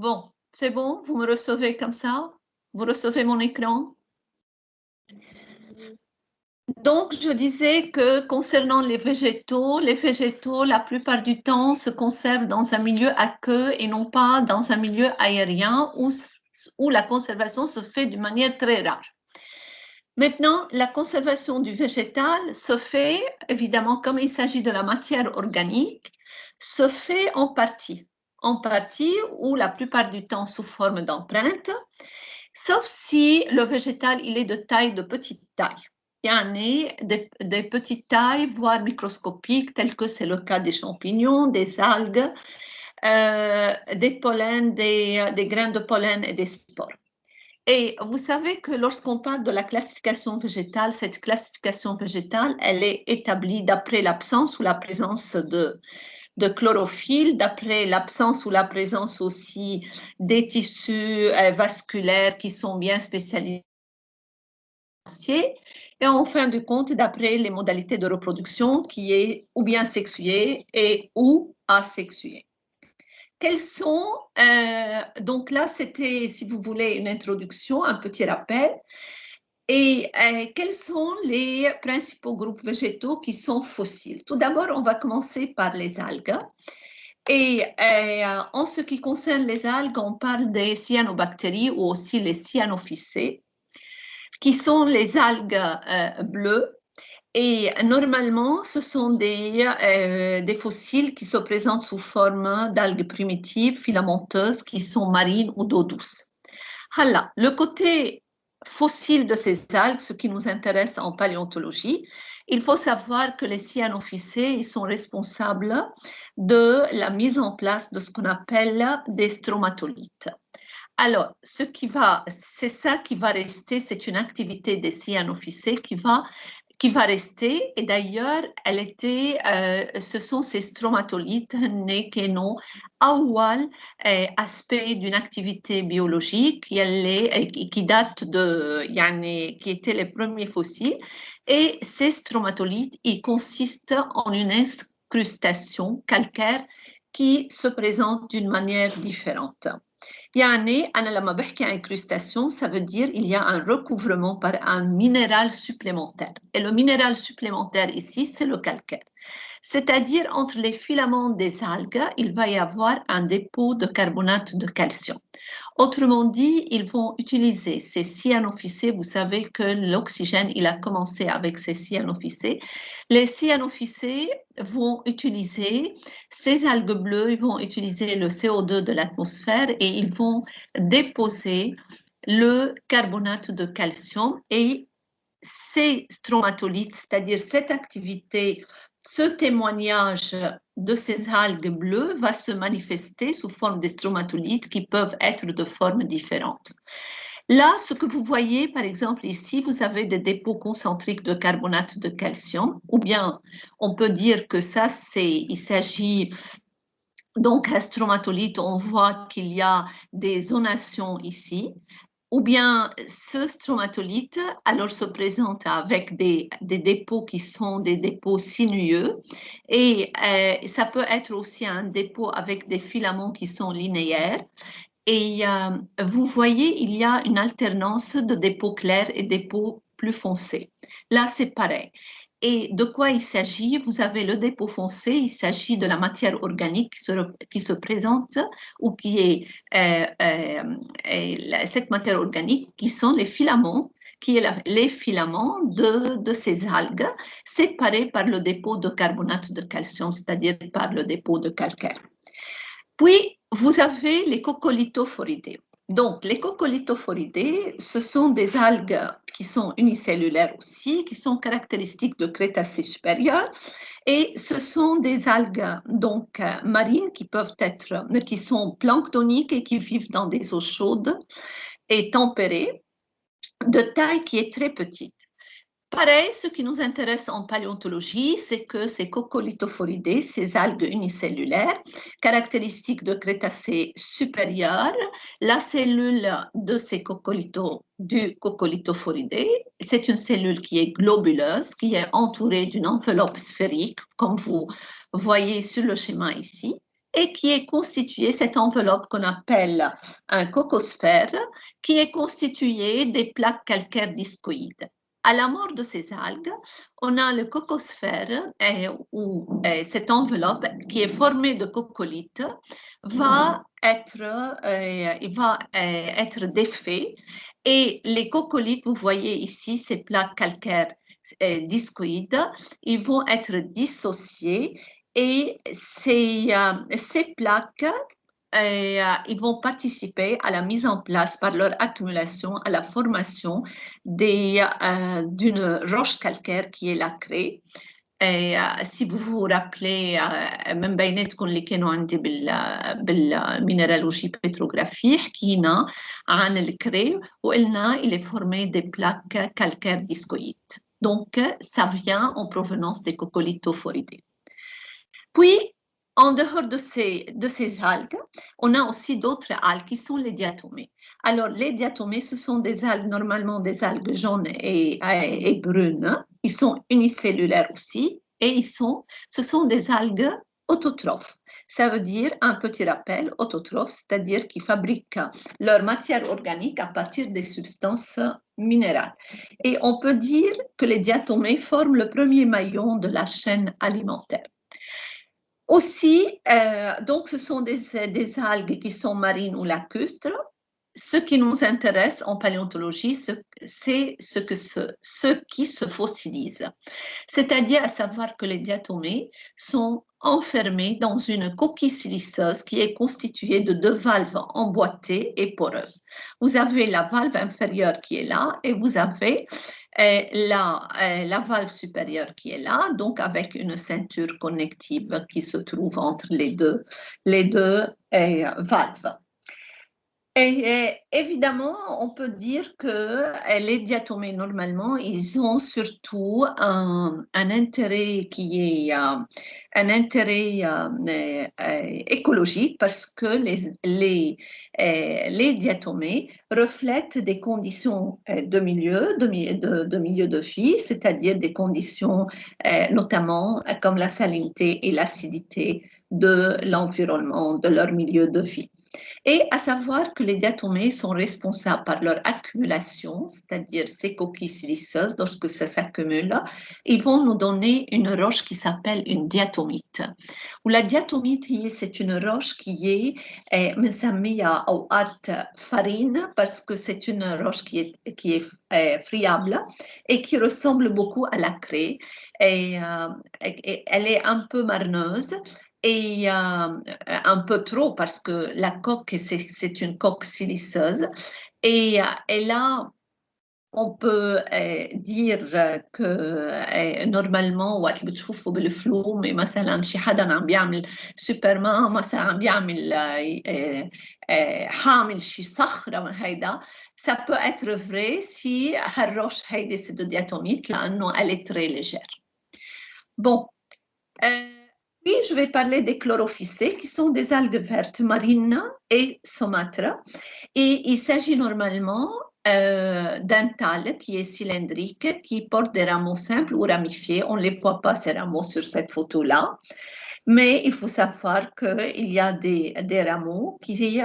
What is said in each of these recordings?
Bon, c'est bon, vous me recevez comme ça? Vous recevez mon écran? Donc, je disais que concernant les végétaux, la plupart du temps, se conservent dans un milieu aqueux et non pas dans un milieu aérien où la conservation se fait d'une manière très rare. Maintenant, la conservation du végétal se fait, évidemment, comme il s'agit de la matière organique, se fait en partie ou la plupart du temps sous forme d'empreintes, sauf si le végétal il est de petite taille. Il y en a des petites tailles, voire microscopiques, telles que c'est le cas des champignons, des algues, des pollens, des grains de pollen et des spores. Et vous savez que lorsqu'on parle de la classification végétale, cette classification végétale, elle est établie d'après l'absence ou la présence de chlorophylle, d'après l'absence ou la présence aussi des tissus vasculaires qui sont bien spécialisés, et en fin de compte, d'après les modalités de reproduction qui est ou bien sexuée et ou asexuée. Quels sont, donc là, c'était, si vous voulez, une introduction, un petit rappel. Et quels sont les principaux groupes végétaux qui sont fossiles? Tout d'abord, on va commencer par les algues. Et en ce qui concerne les algues, on parle des cyanobactéries ou aussi les cyanophycées, qui sont les algues bleues. Et normalement, ce sont des fossiles qui se présentent sous forme d'algues primitives, filamenteuses, qui sont marines ou d'eau douce. Alors, le côté fossile de ces algues, ce qui nous intéresse en paléontologie, il faut savoir que les cyanophycées ils sont responsables de la mise en place de ce qu'on appelle des stromatolites. Alors, c'est ça qui va rester, c'est une activité des cyanophycées qui va rester. Et d'ailleurs, ce sont ces stromatolites, non, aspect d'une activité biologique qui date qui étaient les premiers fossiles. Et ces stromatolites, ils consistent en une incrustation calcaire qui se présente d'une manière différente. يعني أنا لما بحكي عن incrustation, ça veut dire il y a un recouvrement par un minéral supplémentaire. Et le minéral supplémentaire ici, c'est le calcaire. C'est-à-dire entre les filaments des algues, il va y avoir un dépôt de carbonate de calcium. Autrement dit, ils vont utiliser ces cyanophycées. Vous savez que l'oxygène, il a commencé avec ces cyanophycées. Les cyanophycées vont utiliser ces algues bleues, ils vont utiliser le CO2 de l'atmosphère et ils vont déposer le carbonate de calcium et ces stromatolites, c'est-à-dire cette activité, ce témoignage de ces algues bleues va se manifester sous forme de stromatolites qui peuvent être de formes différentes. Là, ce que vous voyez, par exemple, ici, vous avez des dépôts concentriques de carbonate de calcium, ou bien on peut dire que ça, il s'agit donc un stromatolite, on voit qu'il y a des zonations ici, ou bien ce stromatolite alors se présente avec des dépôts qui sont des dépôts sinueux et ça peut être aussi un dépôt avec des filaments qui sont linéaires. Et vous voyez, il y a une alternance de dépôts clairs et dépôts plus foncés. Là, c'est pareil. Et de quoi il s'agit? Vous avez le dépôt foncé, il s'agit de la matière organique qui se présente ou qui est cette matière organique qui sont les filaments, les filaments de ces algues séparés par le dépôt de carbonate de calcium, c'est-à-dire par le dépôt de calcaire. Puis, vous avez les coccolithophoridae. Donc, les coccolithophoridae, ce sont des algues qui sont unicellulaires aussi, qui sont caractéristiques de Crétacé supérieur. Et ce sont des algues donc marines qui sont planctoniques et qui vivent dans des eaux chaudes et tempérées, de taille qui est très petite. Pareil, ce qui nous intéresse en paléontologie, c'est que ces coccolithophoridae, ces algues unicellulaires, caractéristiques de Crétacé supérieur, la cellule de ces du coccolithophoridae, c'est une cellule qui est globuleuse, qui est entourée d'une enveloppe sphérique, comme vous voyez sur le schéma ici. et qui est constituée, cette enveloppe qu'on appelle un cocosphère, qui est constituée des plaques calcaires discoïdes. À la mort de ces algues, on a le cocosphère où cette enveloppe qui est formée de coccolithes va être défait et les coccolithes, vous voyez ici ces plaques calcaires discoïdes, ils vont être dissociés et ces plaques ils vont participer à la mise en place par leur accumulation à la formation d'une roche calcaire qui est la craie. Si vous vous rappelez من بيناتكم اللي كانوا عندي بالمينرالوجي بتروغرافي حكينا عن الكري وقلنا il est formé des plaques calcaires discoïdes. Donc ça vient en provenance des coccolithophoridae. Puis en dehors de ces algues, on a aussi d'autres algues qui sont les diatomées. Alors, les diatomées, ce sont des algues, normalement des algues jaunes et brunes. Ils sont unicellulaires aussi et ce sont des algues autotrophes. Ça veut dire, un petit rappel, autotrophes, c'est-à-dire qu'ils fabriquent leur matière organique à partir des substances minérales. Et on peut dire que les diatomées forment le premier maillon de la chaîne alimentaire. Aussi, donc ce sont des algues qui sont marines ou lacustres. Ce qui nous intéresse en paléontologie, c'est ce qui se fossilise. C'est-à-dire à savoir que les diatomées sont enfermées dans une coquille siliceuse qui est constituée de deux valves emboîtées et poreuses. Vous avez la valve inférieure qui est là et vous avez la valve supérieure qui est là, donc avec une ceinture connective qui se trouve entre les deux valves. Et évidemment, on peut dire que les diatomées, normalement, ils ont surtout un intérêt qui est un intérêt écologique parce que les diatomées reflètent des conditions de milieu de vie, c'est-à-dire des conditions notamment comme la salinité et l'acidité de l'environnement, de leur milieu de vie. Et à savoir que les diatomées sont responsables par leur accumulation, c'est-à-dire ces coquilles siliceuses, lorsque ça s'accumule, ils vont nous donner une roche qui s'appelle une diatomite. Ou la diatomite, c'est une roche qui est مسمية أوقات farine parce que c'est une roche qui est friable et qui ressemble beaucoup à la craie. Et elle est un peu marneuse. Et un peu trop parce que la coque, c'est une coque siliceuse. Et là, on peut dire que normalement وقت بتشوفوا بالفلوم مثلا شي حدا عم بيعمل سوبرمان مثلا عم بيعمل حامل شي صخرة من هيدا ça peut être vrai si هالروش هيدي c'est de diatomite لأنه elle est très légère. Bon. Puis, je vais parler des chlorophycées, qui sont des algues vertes marines et saumâtres. Et il s'agit normalement d'un thalle qui est cylindrique, qui porte des rameaux simples ou ramifiés. On ne les voit pas, ces rameaux, sur cette photo-là. Mais il faut savoir qu'il y a des rameaux qui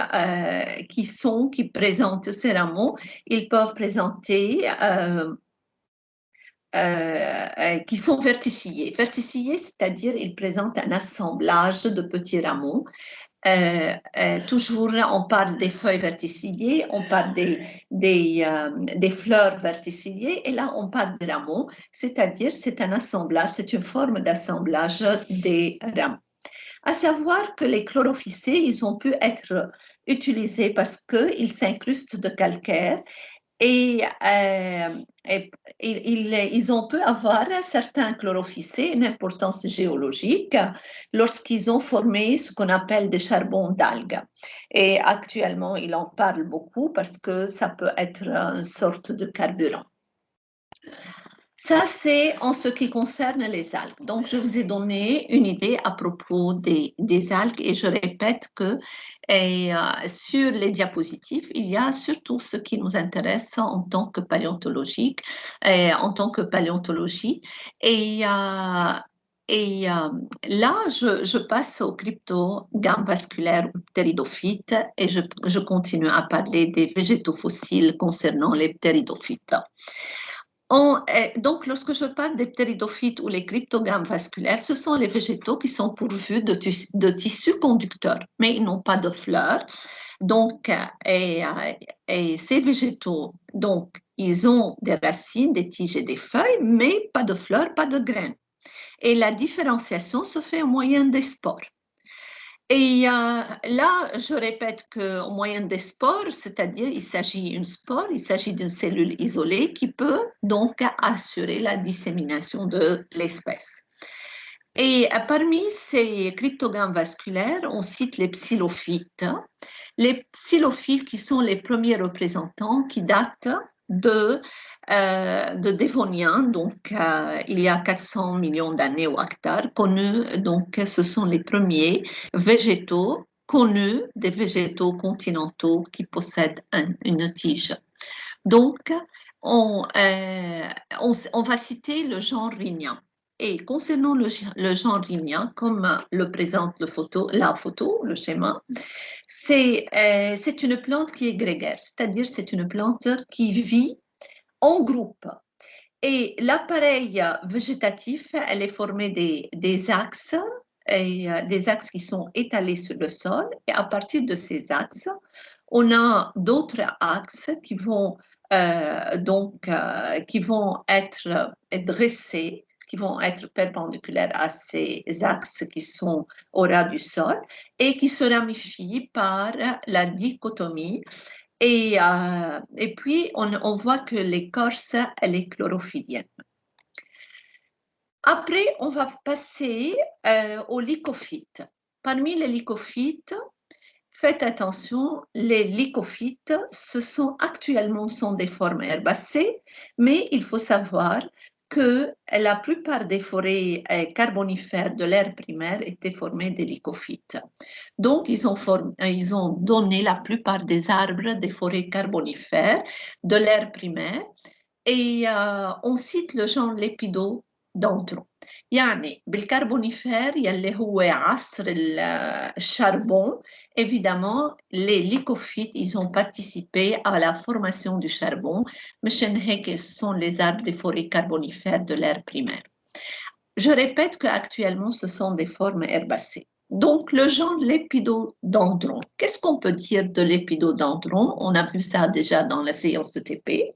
présentent ces rameaux. Ils peuvent présenter... qui sont verticillés. Verticillés, c'est-à-dire ils présentent un assemblage de petits rameaux. Toujours, on parle des feuilles verticillées, on parle des fleurs verticillées, et là, on parle des rameaux, c'est-à-dire c'est un assemblage, c'est une forme d'assemblage des rameaux. À savoir que les chlorophycées, ils ont pu être utilisés parce qu'ils s'incrustent de calcaire et ils ont pu avoir certains chlorophycées une importance géologique lorsqu'ils ont formé ce qu'on appelle des charbons d'algues. Et actuellement, ils en parlent beaucoup parce que ça peut être une sorte de carburant. Ça, c'est en ce qui concerne les algues. Donc, je vous ai donné une idée à propos des algues et je répète que sur les diapositives, il y a surtout ce qui nous intéresse en tant que paléontologie. Et Et là, je passe au crypto gamme vasculaire ou ptéridophytes et je continue à parler des végétaux fossiles concernant les ptéridophytes. Donc, lorsque je parle des ptéridophytes ou les cryptogames vasculaires, ce sont les végétaux qui sont pourvus de tissus conducteurs, mais ils n'ont pas de fleurs. Donc, et ces végétaux, donc, ils ont des racines, des tiges et des feuilles, mais pas de fleurs, pas de graines. Et la différenciation se fait au moyen des spores. Et là, je répète qu'au moyen des spores, c'est-à-dire il s'agit d'une cellule isolée qui peut donc assurer la dissémination de l'espèce. Et parmi ces cryptogames vasculaires, on cite les xylophytes. Les xylophytes qui sont les premiers représentants qui datent de Dévonien, donc il y a 400 millions d'années au hectare, connus, donc ce sont les premiers végétaux connus, des végétaux continentaux qui possèdent une tige. Donc, on va citer le genre Rhynia. Et concernant le genre Rhynia, comme le présente la photo, le schéma, c'est une plante qui est grégaire, c'est-à-dire c'est une plante qui vit en groupe. Et l'appareil végétatif, elle est formé des axes, et des axes qui sont étalés sur le sol. Et à partir de ces axes, on a d'autres axes qui vont être dressés, qui vont être perpendiculaires à ces axes qui sont au ras du sol et qui se ramifient par la dichotomie. Et puis, on voit que l'écorce, elle est chlorophyllienne. Après, on va passer aux lycophytes. Parmi les lycophytes, faites attention, les lycophytes, actuellement sont des formes herbacées, mais il faut savoir que la plupart des forêts carbonifères de l'ère primaire étaient formées de lycophytes. Donc, ils ont donné la plupart des arbres des forêts carbonifères de l'ère primaire et on cite le genre Lépidodendron. يعني بالكربونيفير يلي هو عصر الشربون, évidemment, les lycophytes, ils ont participé à la formation du charbon, مشان هيك ce sont les arbres des forêts carbonifères de l'ère primaire. Je répète qu'actuellement, ce sont des formes herbacées. Donc, le genre Lépidodendron. Qu'est-ce qu'on peut dire de Lépidodendron? On a vu ça déjà dans la séance de TP.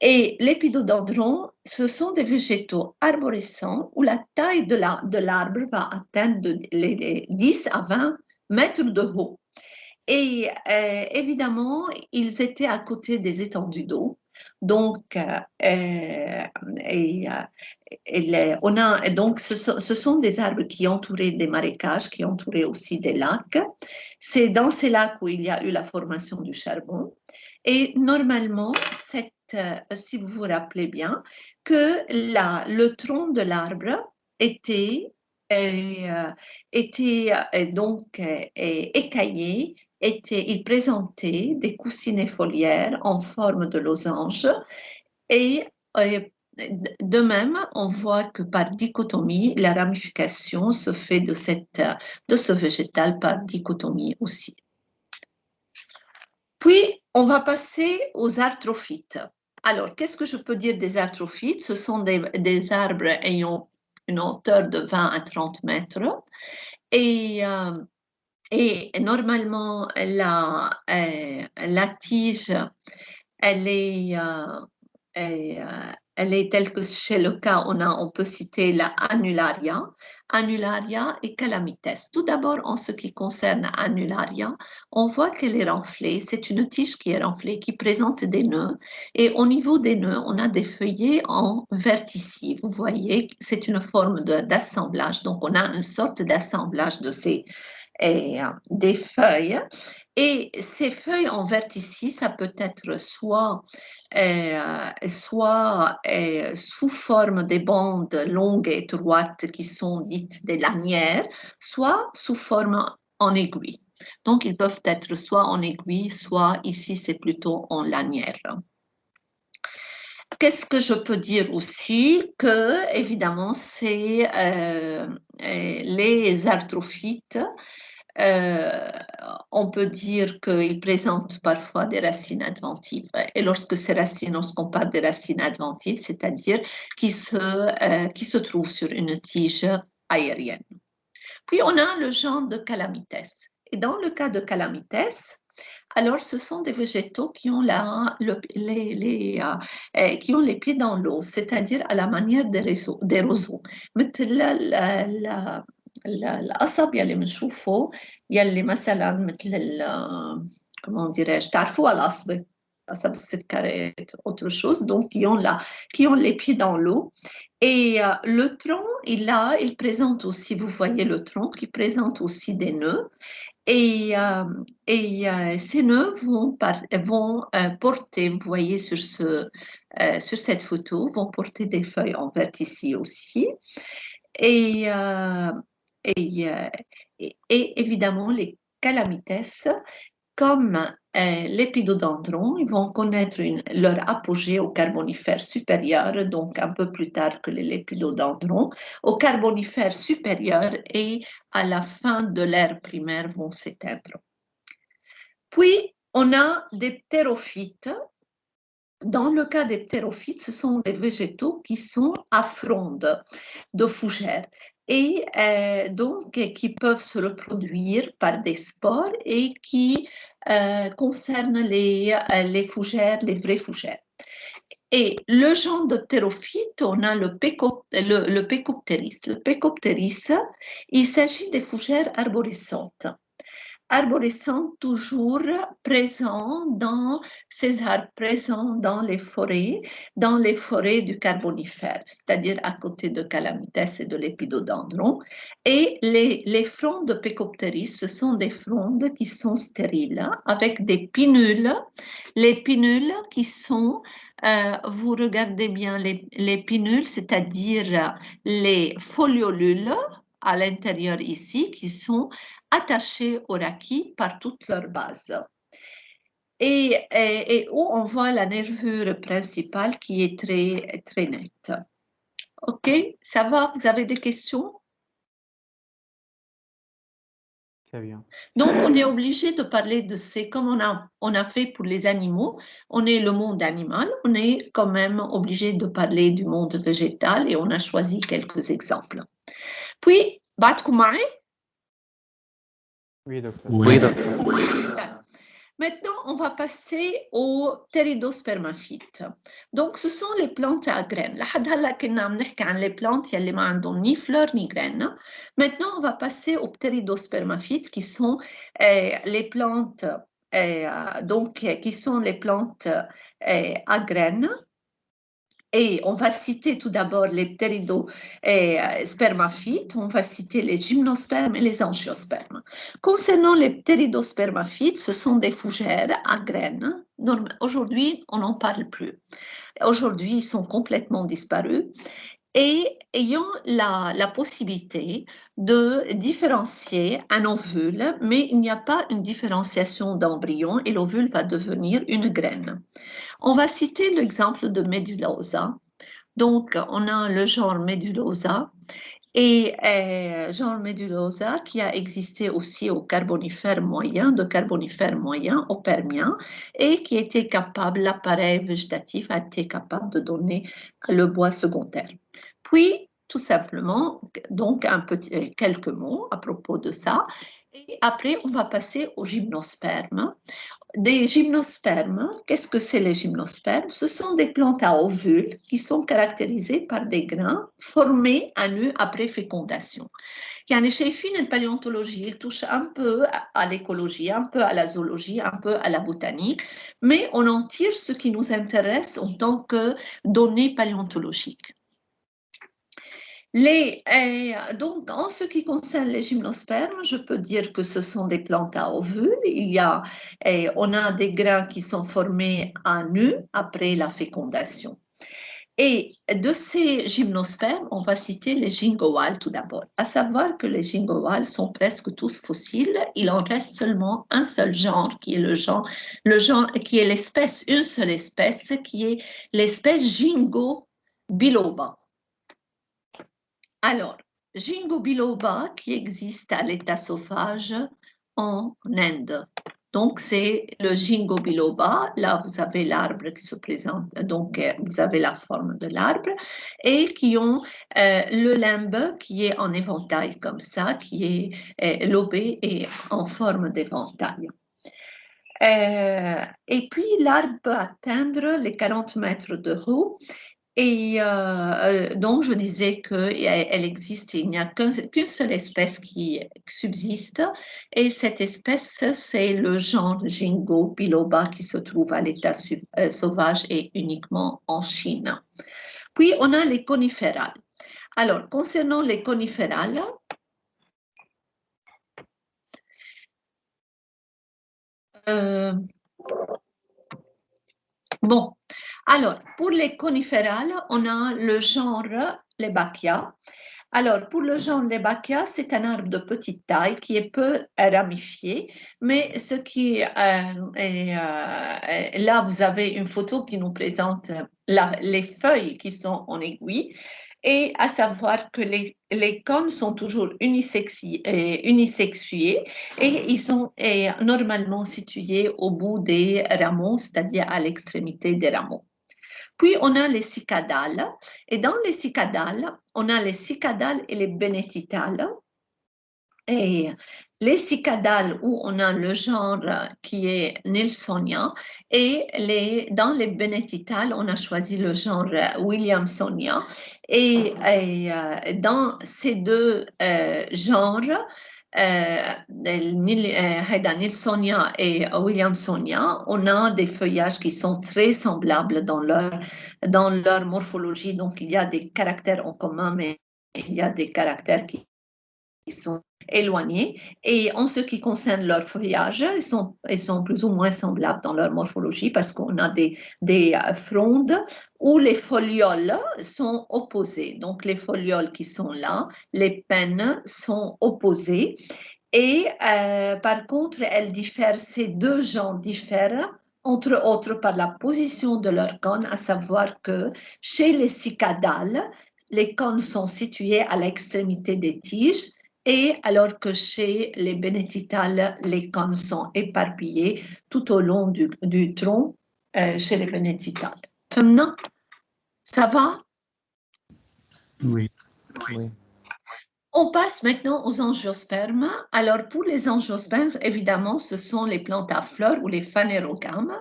Et Lépidodendron, ce sont des végétaux arborescents où la taille de l'arbre va atteindre les 10 à 20 mètres de haut. Et évidemment, ils étaient à côté des étendues d'eau. Donc, donc ce sont des arbres qui entouraient des marécages, qui entouraient aussi des lacs. C'est dans ces lacs où il y a eu la formation du charbon. Et normalement, si vous vous rappelez bien, que le tronc de l'arbre était donc écaillé, il présentait des coussinets foliaires en forme de losange et de même, on voit que par dichotomie, la ramification se fait de ce végétal par dichotomie aussi. Puis, on va passer aux arthrophytes. Alors, qu'est-ce que je peux dire des arthrophytes? Ce sont des arbres ayant une hauteur de 20 à 30 mètres et normalement, la tige, elle est telle que chez le cas, on peut citer la annularia et calamites. Tout d'abord, en ce qui concerne annularia, on voit qu'elle est renflée. C'est une tige qui est renflée, qui présente des nœuds. Et au niveau des nœuds, on a des feuillets en verticie. Vous voyez, c'est une forme d'assemblage. Donc, on a une sorte d'assemblage des feuilles. Et ces feuilles en verticie, ça peut être soit sous forme des bandes longues et étroites qui sont dites des lanières, soit sous forme en aiguille. Donc, ils peuvent être soit en aiguille, soit ici, c'est plutôt en lanière. qu'est-ce que je peux dire aussi? Que, évidemment, c'est les arthrophytes. On peut dire qu'ils présentent parfois des racines adventives. Et lorsqu'on parle des racines adventives, c'est-à-dire qui se trouvent sur une tige aérienne. Puis on a le genre de Calamites. Et dans le cas de Calamites, alors ce sont des végétaux qui ont, qui ont les pieds dans l'eau, c'est-à-dire à la manière des roseaux. القصب يلي بنشوفه يلي مثلا مثل comment dirais-je تعرفوا القصبة قصب السكريات autre chose donc qui ont les pieds dans l'eau et le tronc il présente aussi, vous voyez le tronc qui présente aussi des nœuds et ces nœuds vont porter, vous voyez sur cette photo, vont porter des feuilles en verticille aussi et évidemment, les calamites, comme l'épidodendron, ils vont connaître leur apogée au Carbonifère supérieur, donc un peu plus tard que les lépidodendrons, au Carbonifère supérieur et à la fin de l'ère primaire vont s'éteindre. Puis, on a des ptérophytes. Dans le cas des ptérophytes, ce sont des végétaux qui sont à fronde de fougères et donc qui peuvent se reproduire par des spores et qui concernent les fougères, les vraies fougères. Et le genre de ptérophyte, on a le Pecopteris. Le Pecopteris, il s'agit des fougères arborescentes. Arborescentes toujours présents dans ces arbres présents dans les forêts du Carbonifère, c'est-à-dire à côté de Calamites et de l'épidodendron. Et les frondes de Pecopteris, ce sont des frondes qui sont stériles, avec des pinules. Les pinules qui sont, vous regardez bien les pinules, c'est-à-dire les foliolules à l'intérieur ici, qui sont attachés au rachis par toute leur base. Et où on voit la nervure principale qui est très, très nette. OK, ça va? Vous avez des questions? Très bien. Donc, on est obligé de parler de ces, comme on a fait pour les animaux, on est le monde animal, on est quand même obligé de parler du monde végétal et on a choisi quelques exemples. Puis, بعدكم معي? Oui, docteur. Oui, docteur. Maintenant, on va passer aux ptéridospermaphytes. Donc, ce sont les plantes à graines. لحد هلا كنا عم نحكي عن les plantes يلي ما عندهم ni fleurs ni graines. Maintenant, on va passer aux ptéridospermaphytes qui sont les plantes qui sont les plantes à graines. Et on va citer tout d'abord les ptéridospermaphytes, on va citer les gymnospermes et les angiospermes. Concernant les ptéridospermaphytes, ce sont des fougères à graines. Aujourd'hui, on n'en parle plus. Aujourd'hui, ils sont complètement disparus. Et ayant la possibilité de différencier un ovule, mais il n'y a pas une différenciation d'embryon et l'ovule va devenir une graine. On va citer l'exemple de Medulosa. Donc, on a le genre Medulosa et genre Medulosa qui a existé aussi au Carbonifère moyen, de Carbonifère moyen au Permien et qui était capable, l'appareil végétatif a été capable de donner le bois secondaire. Puis, tout simplement, donc quelques mots à propos de ça. Et après, on va passer aux gymnospermes. Des gymnospermes, qu'est-ce que c'est les gymnospermes? Ce sont des plantes à ovules qui sont caractérisées par des grains formés à nu après fécondation. يعني شايفين الباléontologie, il touche un peu à l'écologie, un peu à la zoologie, un peu à la botanique, mais on en tire ce qui nous intéresse en tant que données paléontologiques. Donc, en ce qui concerne les gymnospermes, je peux dire que ce sont des plantes à ovules. On a des grains qui sont formés à nu après la fécondation. Et de ces gymnospermes, on va citer les gingoales tout d'abord. À savoir que les gingoales sont presque tous fossiles. Il en reste seulement un seul genre, qui est le genre qui est l'espèce, une seule espèce, qui est l'espèce Ginkgo biloba. Alors, Ginkgo biloba qui existe à l'état sauvage en Inde. Donc, c'est le Ginkgo biloba. Là, vous avez l'arbre qui se présente. Donc, vous avez la forme de l'arbre et qui ont le limbe qui est en éventail comme ça, qui est lobé et en forme d'éventail. Et puis, l'arbre peut atteindre les 40 mètres de haut. Et donc, je disais qu'elle existe, il n'y a qu'une seule espèce qui subsiste, et cette espèce, c'est le genre Ginkgo biloba qui se trouve à l'état sauvage et uniquement en Chine. Puis, on a les coniférales. Alors, concernant les coniférales, bon, alors, pour les coniférales, on a le genre Lebbachia. Alors, pour le genre Lebbachia, c'est un arbre de petite taille qui est peu ramifié, mais ce qui là, vous avez une photo qui nous présente les feuilles qui sont en aiguille, et à savoir que les cônes sont toujours unisexués et ils sont normalement situés au bout des rameaux, c'est-à-dire à l'extrémité des rameaux. Puis, on a les cicadales. Et dans les cicadales, on a les cicadales et les bénétitales. Et les cicadales, où on a le genre qui est Nilssonia, et dans les bénétitales, on a choisi le genre Williamsonia. Et dans ces deux genres, Nilssonia et Williamsonia, on a des feuillages qui sont très semblables dans leur morphologie. Donc, il y a des caractères en commun, mais il y a des caractères qui sont éloignés. Et en ce qui concerne leur feuillage, ils sont plus ou moins semblables dans leur morphologie parce qu'on a des frondes où les folioles sont opposées. Donc, les folioles qui sont là, les pennes sont opposées. Et par contre, elles diffèrent, ces deux genres diffèrent, entre autres par la position de leurs cônes, à savoir que chez les cicadales, les cônes sont situés à l'extrémité des tiges, et alors que chez les bénétitales, les cônes sont éparpillés tout au long du tronc chez les bénétitales. Maintenant, ça va? Oui. Oui. On passe maintenant aux angiospermes. Alors, pour les angiospermes, évidemment, ce sont les plantes à fleurs ou les phanérogames.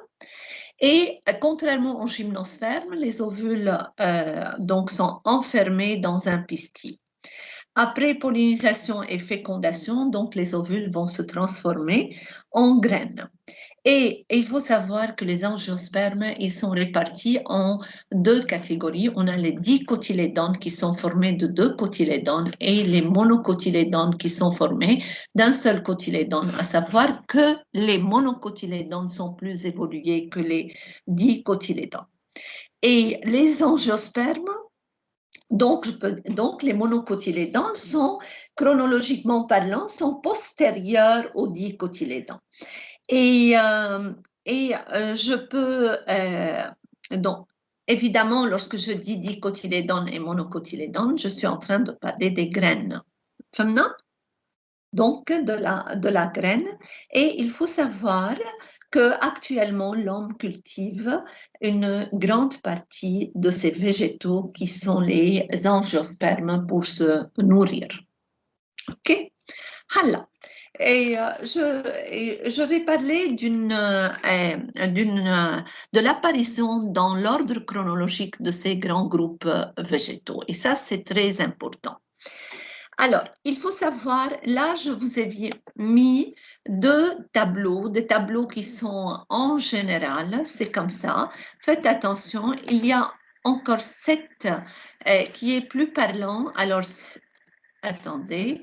Et contrairement aux gymnospermes, les ovules donc sont enfermés dans un pistil. Après pollinisation et fécondation, donc les ovules vont se transformer en graines. Et il faut savoir que les angiospermes, ils sont répartis en deux catégories. On a les dicotylédones qui sont formés de deux cotylédones et les monocotylédones qui sont formés d'un seul cotylédone, à savoir que les monocotylédones sont plus évolués que les dicotylédones. Et les angiospermes, donc les monocotylédones sont, chronologiquement parlant, sont postérieurs aux dicotylédones. Et je peux, donc, évidemment, lorsque je dis dicotylédone et monocotylédone, je suis en train de parler des graines. Donc, de la graine. Et il faut savoir qu'actuellement, l'homme cultive une grande partie de ces végétaux qui sont les angiospermes pour se nourrir. OK? Alors, et je vais parler de l'apparition dans l'ordre chronologique de ces grands groupes végétaux. Et ça, c'est très important. Alors, il faut savoir, là, je vous ai mis deux tableaux, des tableaux qui sont en général, c'est comme ça. Faites attention, il y a encore 7 qui est plus parlant. Alors, attendez,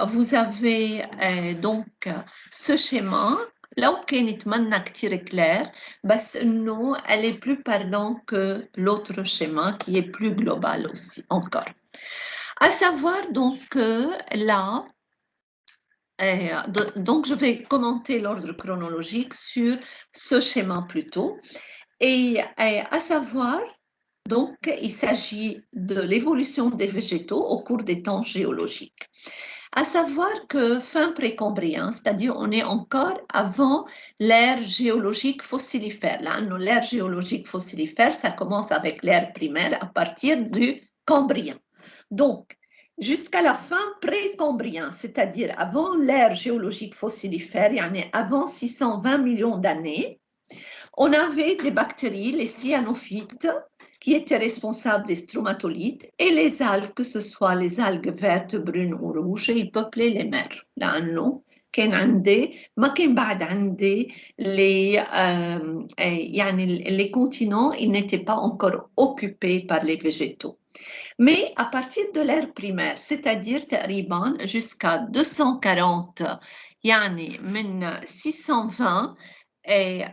vous avez donc ce schéma لو كانت منا كتير claire, بس إنه elle est plus parlante que l'autre schéma qui est plus global aussi, encore. À savoir donc que là, donc je vais commenter l'ordre chronologique sur ce schéma plutôt. Et à savoir, donc, il s'agit de l'évolution des végétaux au cours des temps géologiques. À savoir que fin précambrien, c'est-à-dire on est encore avant l'ère géologique fossilifère. Là, l'ère géologique fossilifère, ça commence avec l'ère primaire à partir du Cambrien. Donc, jusqu'à la fin précambrien, c'est-à-dire avant l'ère géologique fossilifère, avant 620 millions d'années, on avait des bactéries, les cyanophytes, qui étaient responsables des stromatolites, et les algues, que ce soit les algues vertes, brunes ou rouges, ils peuplaient les mers. لأنه كان عندي ما كان بعد عندي les continents, ils n'étaient pas encore occupés par les végétaux. Mais à partir de l'ère primaire, c'est-à-dire تقريبا jusqu'à 240 يعني من 620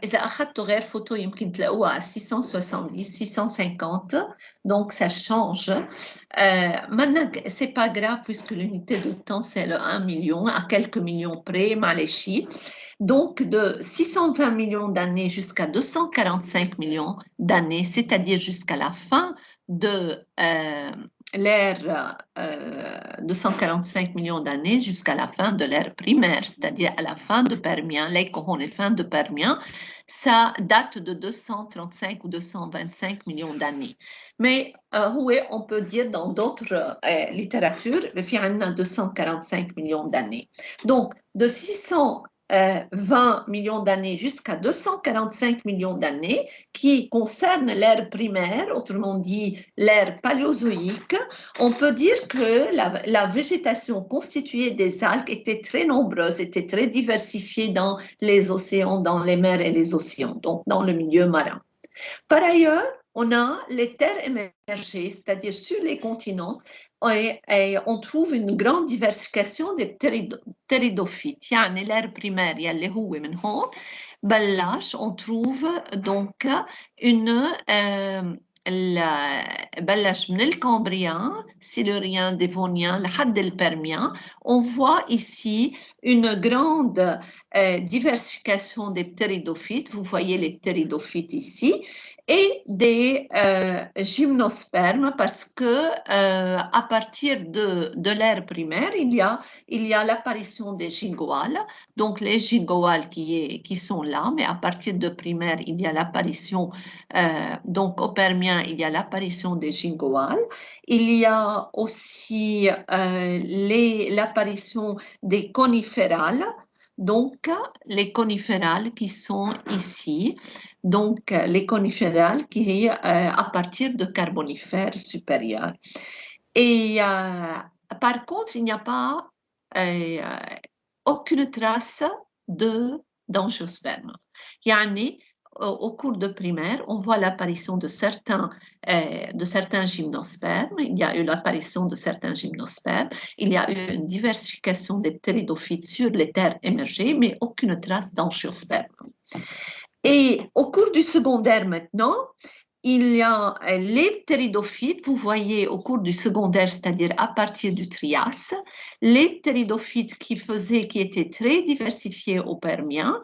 إذا أخذتوا غير فوتو يمكن تلاقوها à 670, 650, donc ça change. Maintenant, c'est pas grave puisque l'unité de temps c'est le 1 million, à quelques millions près, معلش. Donc de 620 millions d'années jusqu'à 245 millions d'années, c'est-à-dire jusqu'à la fin de l'ère 245 millions d'années jusqu'à la fin de l'ère primaire, c'est-à-dire à la fin de Permien, les fin de Permien, ça date de 235 ou 225 millions d'années. Mais oui, on peut dire dans d'autres littératures, il y a 245 millions d'années. Donc, de 620 millions d'années jusqu'à 245 millions d'années, qui concerne l'ère primaire, autrement dit l'ère paléozoïque, on peut dire que la végétation constituée des algues était très nombreuse, était très diversifiée dans les océans, dans les mers et les océans, donc dans le milieu marin. Par ailleurs, on a les terres émergées, c'est-à-dire sur les continents, et on trouve une grande diversification des ptéridophytes. يعني l'ère primaire يلي هو من هون بلش on trouve donc une بلش من الكامبريان, silurien, dévonien, لحد البرمien. On voit ici une grande diversification des ptéridophytes. Vous voyez les ptéridophytes ici. Et des gymnospermes parce que à partir de l'ère primaire, il y a l'apparition des gingoales, donc les gingoales qui sont là, mais à partir de primaire, il y a l'apparition, donc au Permien, il y a l'apparition des gingoales, il y a aussi l'apparition des coniférales, donc les coniférales qui sont ici, donc les coniférales qui à partir de carbonifères supérieurs. Et par contre, il n'y a pas aucune trace d'angiosperme. Yani, au cours de primaire, on voit l'apparition de certains gymnospermes. Il y a eu l'apparition de certains gymnospermes. Il y a eu une diversification des ptéridophytes sur les terres émergées, mais aucune trace d'angiosperme. Et au cours du secondaire maintenant, il y a les ptéridophytes, vous voyez au cours du secondaire, c'est-à-dire à partir du Trias, les ptéridophytes qui étaient très diversifiés au Permien,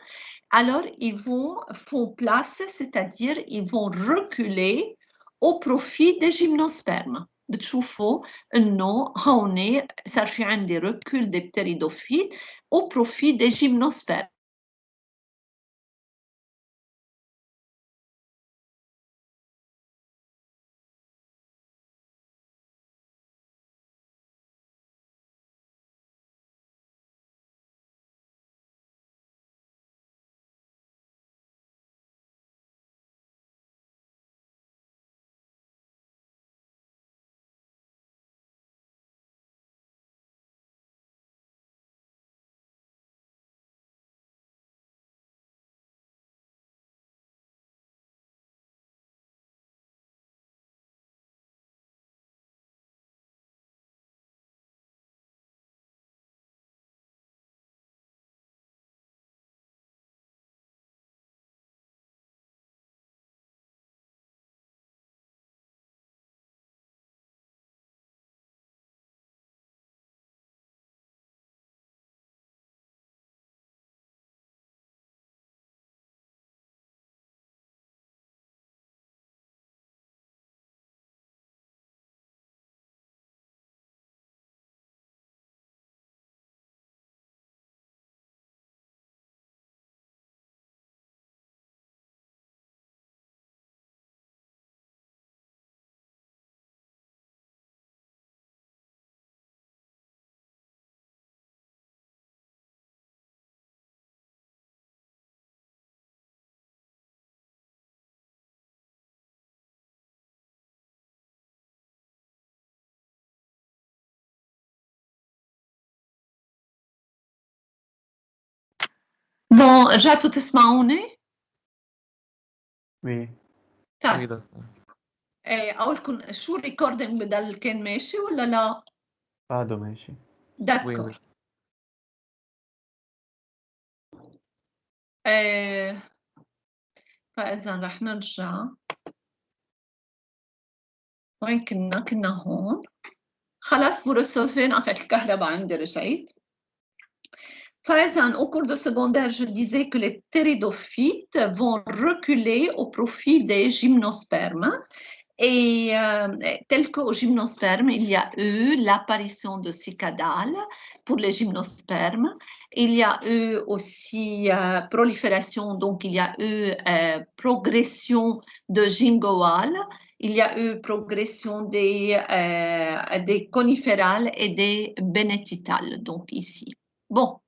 alors ils font place, c'est-à-dire ils vont reculer au profit des gymnospermes. بتشوفوا انه هون صار في عندي recul des ptéridophytes au profit des gymnospermes. بون رجعتوا تسمعوني؟ Oui. طيب Oui, d'accord. اقول لكم شو الريكوردينج بضل كان ماشي ولا لا؟ بعده ماشي. Oui, داكور. oui. فإذا رح نرجع وين كنا هون. خلاص vous recevez انقطعت الكهرباء عندي رجعت. Au cours de secondaire, je disais que les ptéridophytes vont reculer au profit des gymnospermes. Et tel qu'au gymnosperme, il y a eu l'apparition de cicadales pour les gymnospermes. Il y a eu aussi prolifération, donc il y a eu progression de gingoales. Il y a eu progression des coniférales et des bénétitales, donc ici. Bon.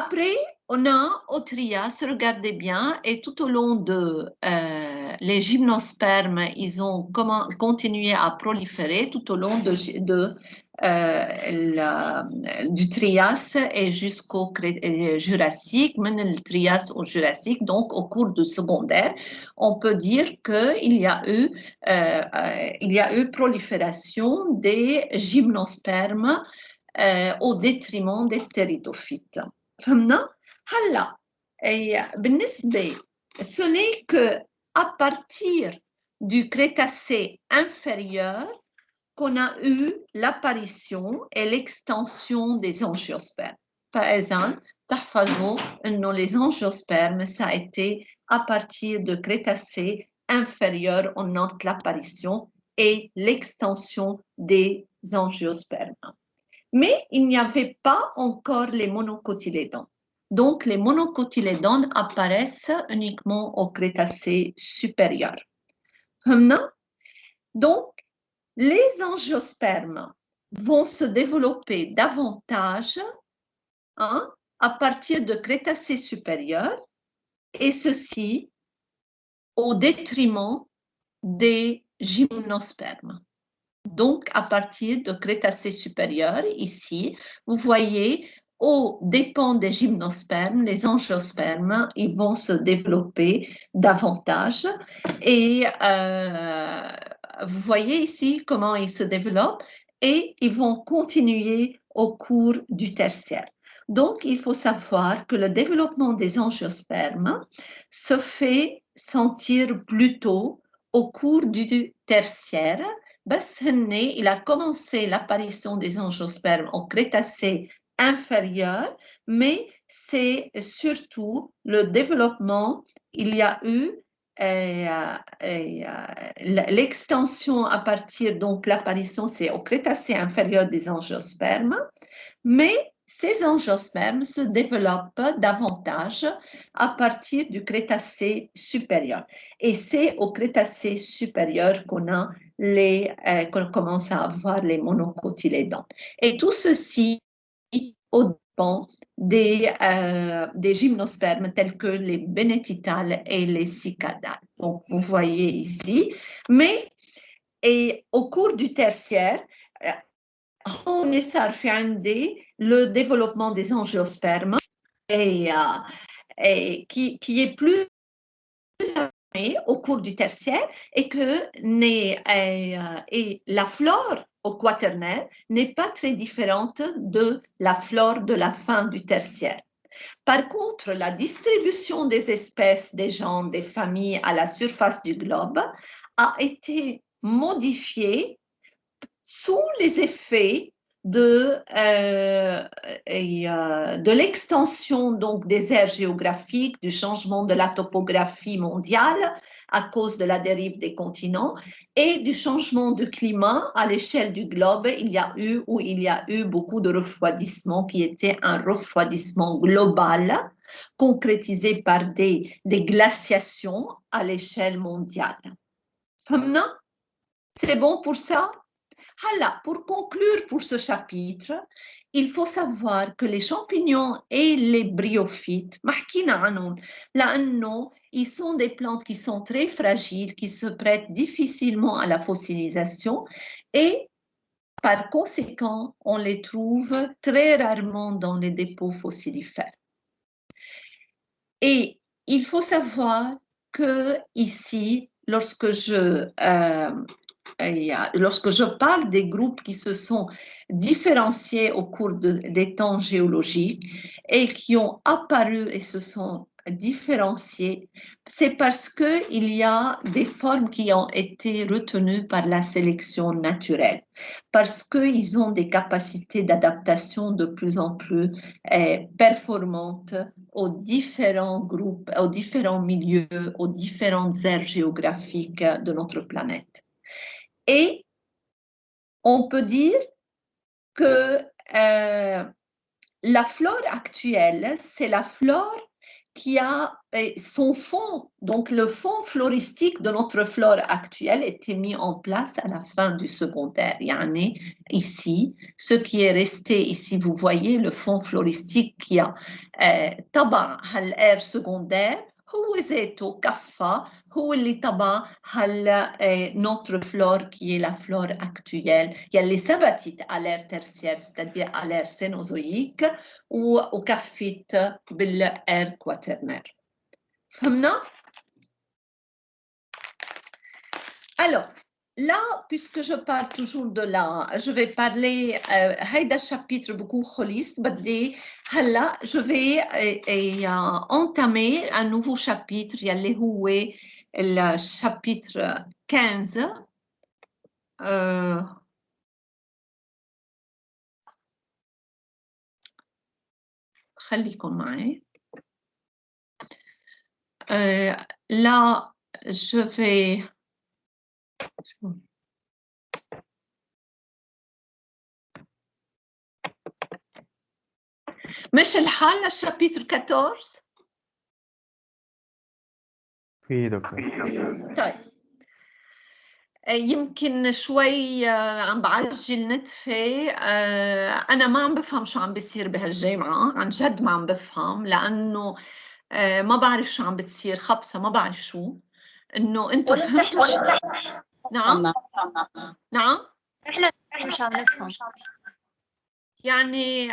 Après, on a au Trias, regardez bien, et tout au long de les gymnospermes, ils ont continué à proliférer tout au long du Trias et jusqu'au Jurassique, même le Trias au Jurassique, donc au cours du secondaire, on peut dire qu'il y a eu prolifération des gymnospermes au détriment des ptéridophytes. فهمنا؟ هلا بالنسبة ce n'est que à partir du Crétacé inférieur qu'on a eu l'apparition et l'extension des angiospermes. فإذا تحفظوا إنه les angiospermes ça a été à partir du Crétacé inférieur on note l'apparition et l'extension des angiospermes. Mais il n'y avait pas encore les monocotylédons. Donc, les monocotylédons apparaissent uniquement au Crétacé supérieur. Donc, les angiospermes vont se développer davantage à partir de Crétacé supérieur, et ceci au détriment des gymnospermes. Donc, à partir de Crétacé supérieur, ici, vous voyez, aux dépens des gymnospermes, les angiospermes, ils vont se développer davantage. Et vous voyez ici comment ils se développent et ils vont continuer au cours du tertiaire. Donc, il faut savoir que le développement des angiospermes se fait sentir plutôt au cours du tertiaire. Il a commencé l'apparition des angiospermes au Crétacé inférieur, mais c'est surtout le développement, il y a eu l'extension à partir, donc l'apparition c'est au Crétacé inférieur des angiospermes, mais ces angiospermes se développent davantage à partir du Crétacé supérieur. Et c'est au Crétacé supérieur qu'on commence à avoir les monocotylédons. Et tout ceci au dépend des gymnospermes tels que les bénétitales et les cicadales. Donc, vous voyez ici. Mais et au cours du tertiaire, on est le développement des angiospermes et qui est plus au cours du tertiaire et que et la flore au quaternaire n'est pas très différente de la flore de la fin du tertiaire. Par contre, la distribution des espèces, des genres, des familles à la surface du globe a été modifiée sous les effets de l'extension donc des aires géographiques, du changement de la topographie mondiale à cause de la dérive des continents et du changement de climat à l'échelle du globe. Il y a eu beaucoup de refroidissement qui était un refroidissement global concrétisé par des glaciations à l'échelle mondiale. C'est bon pour ça? Pour conclure pour ce chapitre, il faut savoir que les champignons et les bryophytes, ils sont des plantes qui sont très fragiles, qui se prêtent difficilement à la fossilisation et par conséquent, on les trouve très rarement dans les dépôts fossilifères. Et il faut savoir que ici, lorsque je parle des groupes qui se sont différenciés au cours des temps géologiques et qui ont apparu et se sont différenciés, c'est parce qu'il y a des formes qui ont été retenues par la sélection naturelle, parce qu'ils ont des capacités d'adaptation de plus en plus performantes aux différents groupes, aux différents milieux, aux différentes aires géographiques de notre planète. Et on peut dire que la flore actuelle, c'est la flore qui a son fond, donc le fond floristique de notre flore actuelle était mis en place à la fin du secondaire. Yani ici, ce qui est resté ici, vous voyez le fond floristique qui a طبع هالaire secondaire هو ذاته كفى هو اللي طبع notre flore qui est la flore actuelle يلي ثبتت à l'ère tertiaire c'est-à-dire à l'ère cénozoïque وكفت بالère quaternaire. فهمنا؟ Alors, là, puisque je parle toujours de là, je vais parler هيدا chapitre beaucoup holiste بدي هلا je vais entamer un nouveau chapitre يلي هو le chapitre 15 خليكم معي. Là, je vais مش الحال للشابيتر 14؟ في دكتور. طيب يمكن شوي عم بعجل نتفة. أنا ما عم بفهم شو عم بيصير بهالجامعة، عن جد ما عم بفهم، لأنه ما بعرف شو عم بتصير، خبصة ما بعرف شو، إنه أنتوا فهمتوا شو؟ نعم؟ نعم؟ إحنا مش عم نفهم. يعني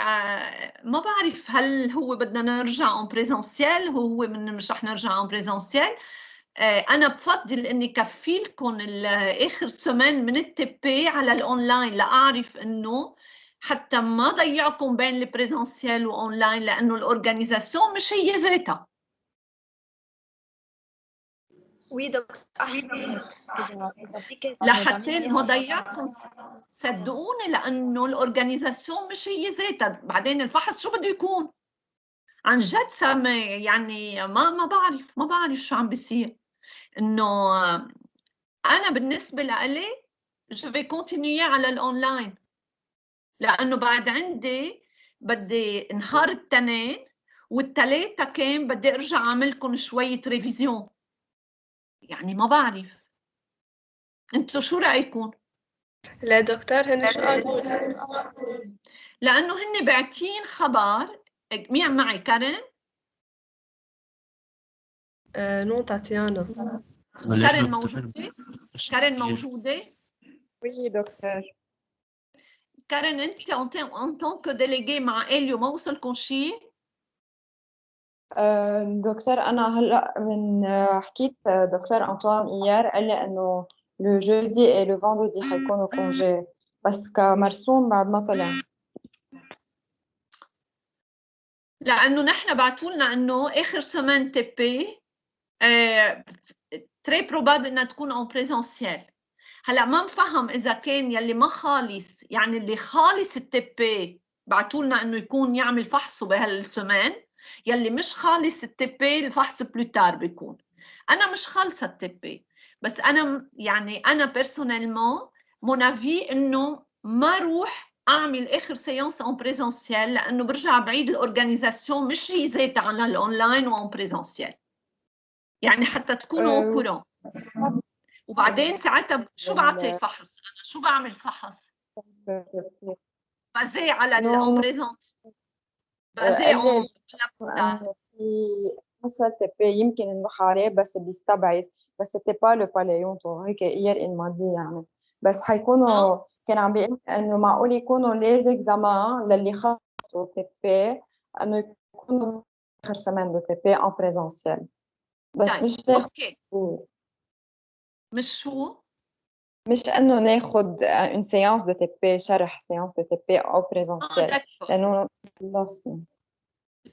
ما بعرف هل هو بدنا نرجع en présentiel، هو مش رح نرجع en présentiel. أنا بفضل إني كفي لكم آخر سمان من التبي على الأونلاين لأعرف إنه حتى ما ضيعكم بين البريزنسيال وأونلاين، لأنه الأورجانيزاسيون مش هي ذاتها. وي دكتور لحتى ما ضيعكم صدقوني، لأنه الأورجانيزاسيون مش هي ذاتها. بعدين الفحص شو بده يكون؟ عن جد سامي يعني ما بعرف شو عم بيصير. إنه أنا بالنسبة لإلي je vais continuer على الأونلاين، لأنه بعد عندي بدي نهار التنين والتلاتة كان بدي أرجع أعملكم شوية ريفيزيون. يعني ما بعرف أنتوا شو رأيكم؟ لا دكتور هن شو قالوا؟ لأنه هن باعتين خبر. مين معي؟ كارين؟ نو تاتيانا. كارين موجودة؟ كارين موجودة؟ وي دكتور. كارين أنت en tant que délégué مع إليو ما وصلكم شيء؟ دكتور أنا هلأ من حكيت دكتور أنطوان إيار قال لي إنه لو جودي et le vendredi حيكونوا كونجي، بس كمرسوم بعد ما طلع. لأنه نحن بعتوا لنا إنه آخر سمان تبي تري بروبابل إنها تكون اون بريزنسيال. هلا ما نفهم إذا كان يلي ما خالص، يعني اللي خالص التبي بعتوا لنا إنه يكون يعمل فحصه بهالسمان، يلي مش خالص التبي الفحص بلوتار بيكون. أنا مش خالصة التبي، بس أنا يعني أنا بيرسونيلمون مون افي إنه ما روح أعمل آخر سيانس اون بريزنسيال، لأنه برجع بعيد الأورجانيزاسيون مش هي ذاتها على الأونلاين وأون بريزنسيال، يعني حتى تكونوا كورون. وبعدين ساعتها شو بعطي فحص؟ أنا شو بعمل فحص؟ بازي على الأون بريزنس، بازي اون لابسار. في سؤال تبي يمكن نروح عليه بس بيستبعد، بس c'était pas le paléonto هيك hier il m'a dit يعني. بس حيكونوا كان عم بيقول إنه معقول يكونوا les examens للي خلصوا تبي إنه يكونوا آخر semaine de TP en présentiel. بس طيب مش ناخد اوكي cours. مش شو؟ مش إنه ناخد une séance de TP شرح séance de TP en présentiel دكتور لأنه خلصنا.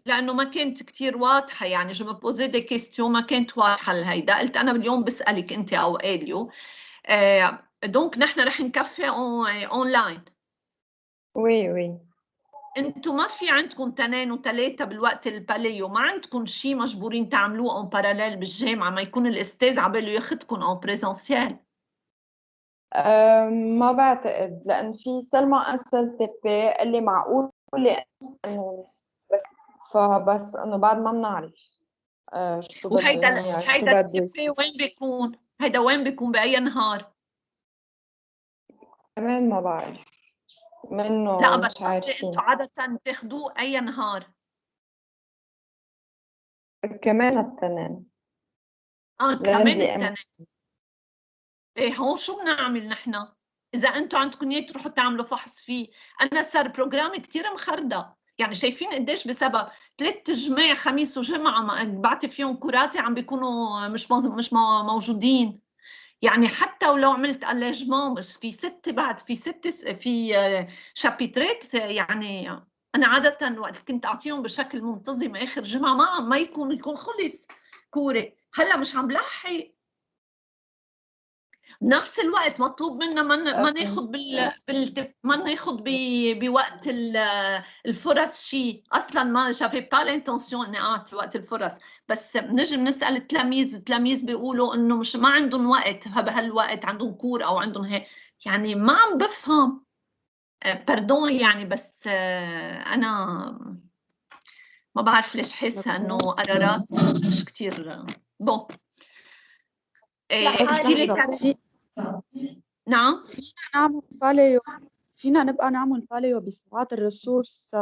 لانه ما كانت كتير واضحه، يعني جو me posais des questions ما كانت واضحه لهيدا، قلت انا اليوم بسالك انت او اليو. دونك نحن رح نكفي اونلاين. Oui, oui. انتم ما في عندكم 2 و3 بالوقت الباليو، ما عندكم شيء مجبورين تعملوه اون باراليل بالجامعه ما يكون الاستاذ عباله ياخذكم اون بريزونسيال؟ ما بعتقد لأن في سلمى أنسل تبي اللي معقول إنه بس إنه بعد ما بنعرف شو بدهم وهيدا يعني شو هيدا بده التبي وين بيكون؟ هيدا وين بيكون بأي نهار؟ كمان ما بعرف لا منه بس مش قصدي عارفين انتم عادة بتاخذوه أي نهار؟ كمان التنين كمان لندي التنين. ايه هون شو بنعمل نحن؟ إذا أنتم عندكم إياه تروحوا تعملوا فحص فيه، أنا صار بروجرام كتير مخردة، يعني شايفين قديش بسبب 3 جماع خميس وجمعة ما بعطي فيهم كراتي عم بيكونوا مش موجودين. يعني حتى ولو عملت ألاجمون بس في 6 بعد في 6 في شابيترات، يعني أنا عادة وقت كنت أعطيهم بشكل منتظم آخر جمعة ما يكون خلص كورة، هلا مش عم بلحق. بنفس الوقت مطلوب منا ما ناخذ ما ناخذ بوقت الفرص شيء، اصلا ما جافي با لانتونسيون اني اعطي وقت الفرص، بس بنجي بنسال التلاميذ بيقولوا انه مش ما عندهم وقت بهالوقت، عندهم كور او عندهم هيك، يعني ما عم بفهم. باردون يعني، بس انا ما بعرف ليش حاسه انه قرارات مش كثير بون. نعم نعمل باليو، فينا نبقى نعمل باليو بساعات الريسورس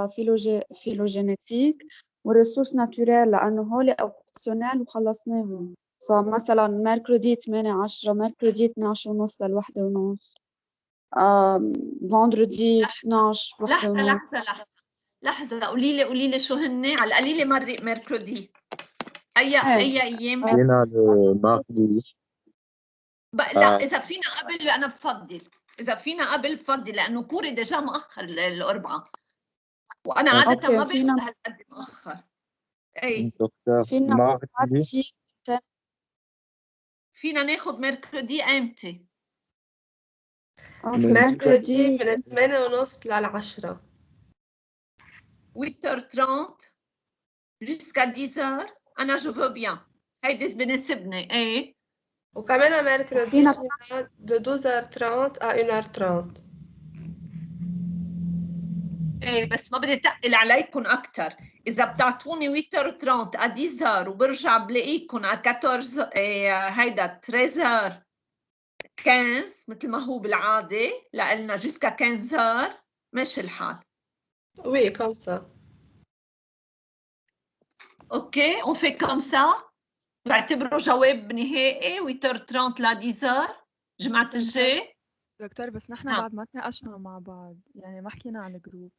فيلوجينيتيك والريسورس ناتوريال لأنه هول اوبسيونيل وخلصناهم. فمثلا ميركودي 8-10، ميركودي 12:30 ل1:30، فندردي 12 1:30. لحظة قولي لي شو هن على القليلة ميركودي أي أيام؟ فينا الماخذي لا إذا فينا قبل أنا بفضل، إذا فينا قبل بفضل لأنه كوري ديجا مؤخر الأربعة وأنا عادة ما باخذ هالقد مؤخر. أي فينا فينا ناخذ ميركودي امتى؟ ميركودي من 8:30 ل10. 8h30 jusqu'à 10h. أنا جو فو بيان، هيدي بناسبني. إيه وكمان ميركودي فينا de 12h30 à 1h30. ايه بس ما بدي تقل عليكم اكثر، اذا بتعطوني 8h30 à 10h وبرجع بلاقيكم على 14 هيدا 13h15 مثل ما هو بالعاده لنا جوسكا 15h ماشي الحال. Oui, comme ça. اوكي on fait comme ça. بعتبره جواب نهائي 8h30 ل 10h جمعة الجاي. دكتور بس نحن بعد ما تناقشنا مع بعض، يعني ما حكينا على الجروب.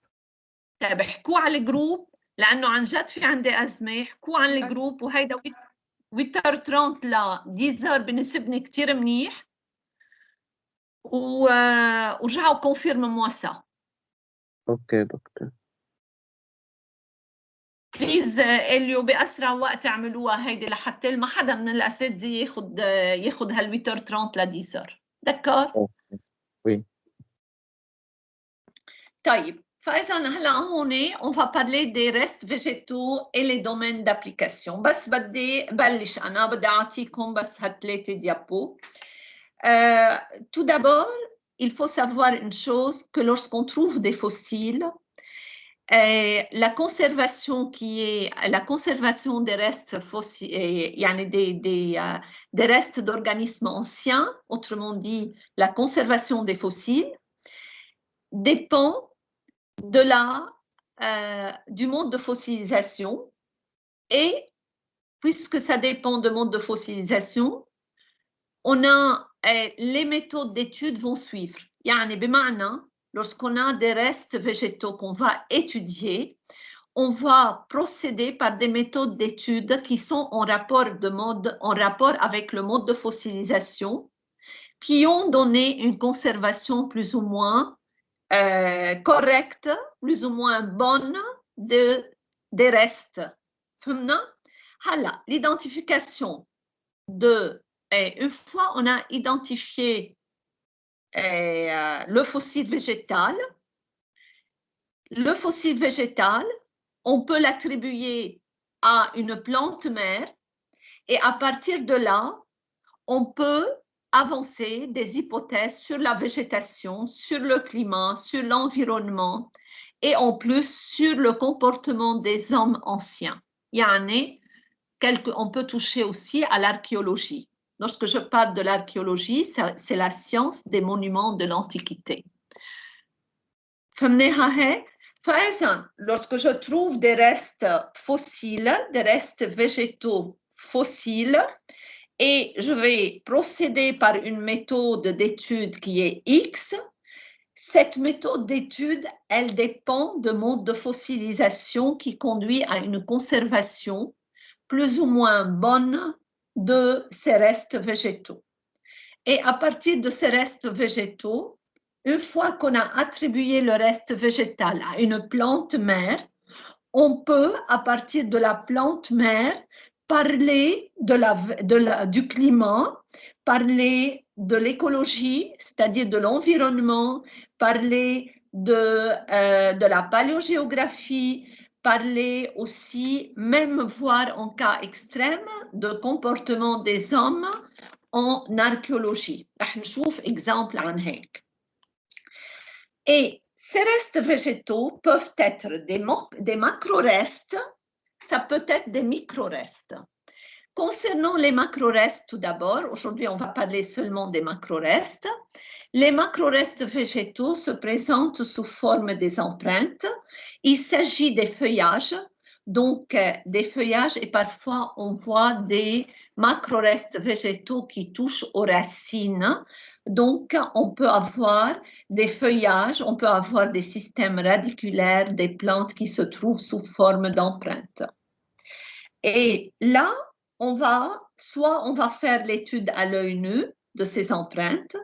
طيب احكوا على الجروب لانه عن جد في عندي ازمه، احكوا عن الجروب وهيدا 8h30 ل 10h بنسبني كثير منيح ورجعوا كونفيرم موا سا. اوكي دكتور بليز اليو باسرع وقت اعملوها هيدي لحتى ما حدا من الاساتذه ياخذ هال 8h30 ل 10h. دكار؟ وي. طيب فإذا هلا هون on va parler des restes végétaux et les domaines d'application. بس بدي بلش أنا بدي أعطيكم بس هالثلاثة ديابو. Tout d'abord, il faut savoir une chose, que lorsqu'on trouve des fossiles, la conservation des restes fossiles, يعني des restes d'organismes anciens, autrement dit, la conservation des fossiles, dépend du mode de fossilisation, et puisque ça dépend du mode de fossilisation, on a les méthodes d'étude vont suivre. يعني بمعنى lorsqu'on a des restes végétaux qu'on va étudier, on va procéder par des méthodes d'études qui sont en rapport avec le mode de fossilisation, qui ont donné une conservation plus ou moins correcte, plus ou moins bonne des restes. L'identification une fois on a identifié le fossile végétal, on peut l'attribuer à une plante mère et à partir de là, on peut avancer des hypothèses sur la végétation, sur le climat, sur l'environnement et en plus sur le comportement des hommes anciens. On peut toucher aussi à l'archéologie. Lorsque je parle de l'archéologie, c'est la science des monuments de l'Antiquité. Lorsque je trouve des restes fossiles, des restes végétaux fossiles, et je vais procéder par une méthode d'étude qui est X, cette méthode d'étude, elle dépend de mode de fossilisation qui conduit à une conservation plus ou moins bonne de ces restes végétaux. Et à partir de ces restes végétaux, une fois qu'on a attribué le reste végétal à une plante mère, on peut, à partir de la plante mère, parler du climat, parler de l'écologie, c'est-à-dire de l'environnement, parler de la paléogéographie, parler aussi, même voir en cas extrême, de comportement des hommes en archéologie. رح نشوف exemple عن هيك. Et ces restes végétaux peuvent être des macro-restes, ça peut être des micro-restes. Concernant les macro-restes tout d'abord, aujourd'hui on va parler seulement des macro-restes. Les macro-restes végétaux se présentent sous forme des empreintes. Il s'agit des feuillages, donc des feuillages et parfois on voit des macro-restes végétaux qui touchent aux racines. Donc on peut avoir des feuillages, on peut avoir des systèmes radiculaires, des plantes qui se trouvent sous forme d'empreintes. Et là, soit on va faire l'étude à l'œil nu de ces empreintes,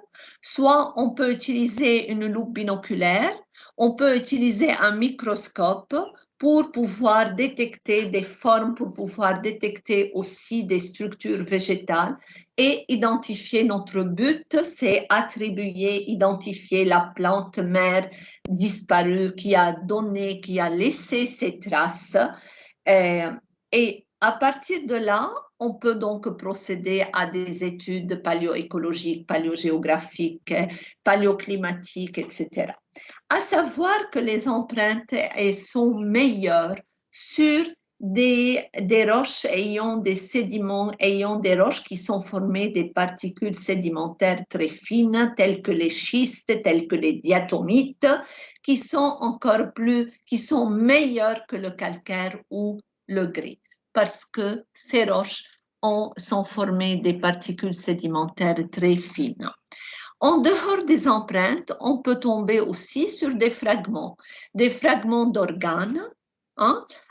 soit on peut utiliser une loupe binoculaire, on peut utiliser un microscope pour pouvoir détecter des formes, pour pouvoir détecter aussi des structures végétales et identifier. Notre but, c'est identifier la plante mère disparue qui a laissé ses traces. Et à partir de là, on peut donc procéder à des études paléoécologiques, paléogéographiques, paléoclimatiques, etc. À savoir que les empreintes sont meilleures sur des roches ayant des sédiments, ayant des roches qui sont formées des particules sédimentaires très fines, telles que les schistes, telles que les diatomites, qui sont meilleures que le calcaire ou le grès, parce que ces roches sont formées des particules sédimentaires très fines. En dehors des empreintes, on peut tomber aussi sur des fragments d'organes,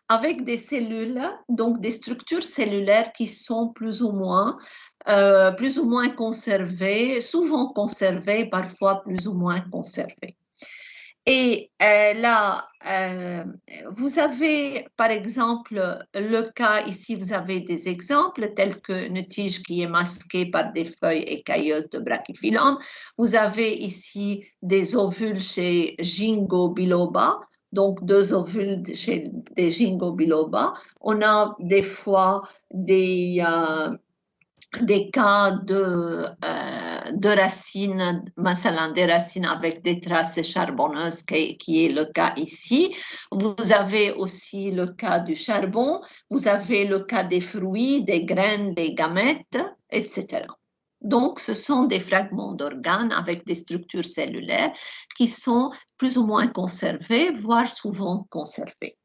avec des cellules, donc des structures cellulaires qui sont plus ou moins conservées, souvent conservées, parfois plus ou moins conservées. Et là, vous avez par exemple le cas, ici vous avez des exemples tels qu'une tige qui est masquée par des feuilles écailleuses de brachyphyllum. Vous avez ici des ovules chez Ginkgo biloba, donc 2 ovules chez des Ginkgo biloba. On a des fois des cas de racines, des racines avec des traces charbonneuses, qui est le cas ici. Vous avez aussi le cas du charbon, vous avez le cas des fruits, des graines, des gamètes, etc. Donc, ce sont des fragments d'organes avec des structures cellulaires qui sont plus ou moins conservées, voire souvent conservées.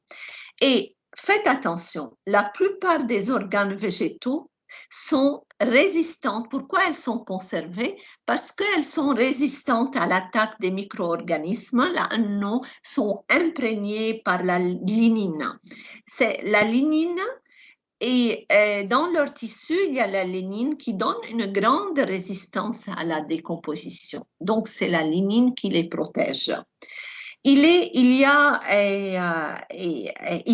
Et faites attention, la plupart des organes végétaux, sont résistantes. Pourquoi elles sont conservées? Parce qu'elles sont résistantes à l'attaque des micro-organismes. Là, elles sont imprégnées par la lignine. C'est la lignine. Et dans leur tissu, il y a la lignine qui donne une grande résistance à la décomposition. Donc, c'est la lignine qui les protège. Il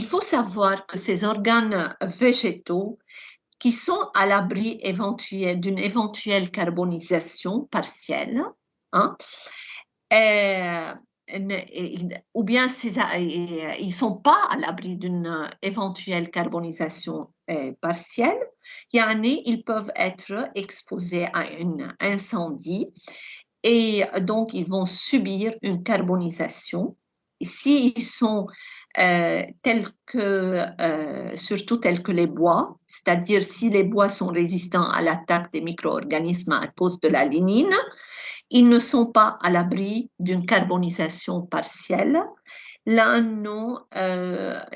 faut savoir que ces organes végétaux qui sont à l'abri d'une éventuelle carbonisation partielle, hein, ou bien ils ne sont pas à l'abri d'une éventuelle carbonisation partielle, ils peuvent être exposés à un incendie et donc ils vont subir une carbonisation. S'ils sont surtout tels que les bois, c'est-à-dire si les bois sont résistants à l'attaque des micro-organismes à cause de la lignine, ils ne sont pas à l'abri d'une carbonisation partielle. Là, non,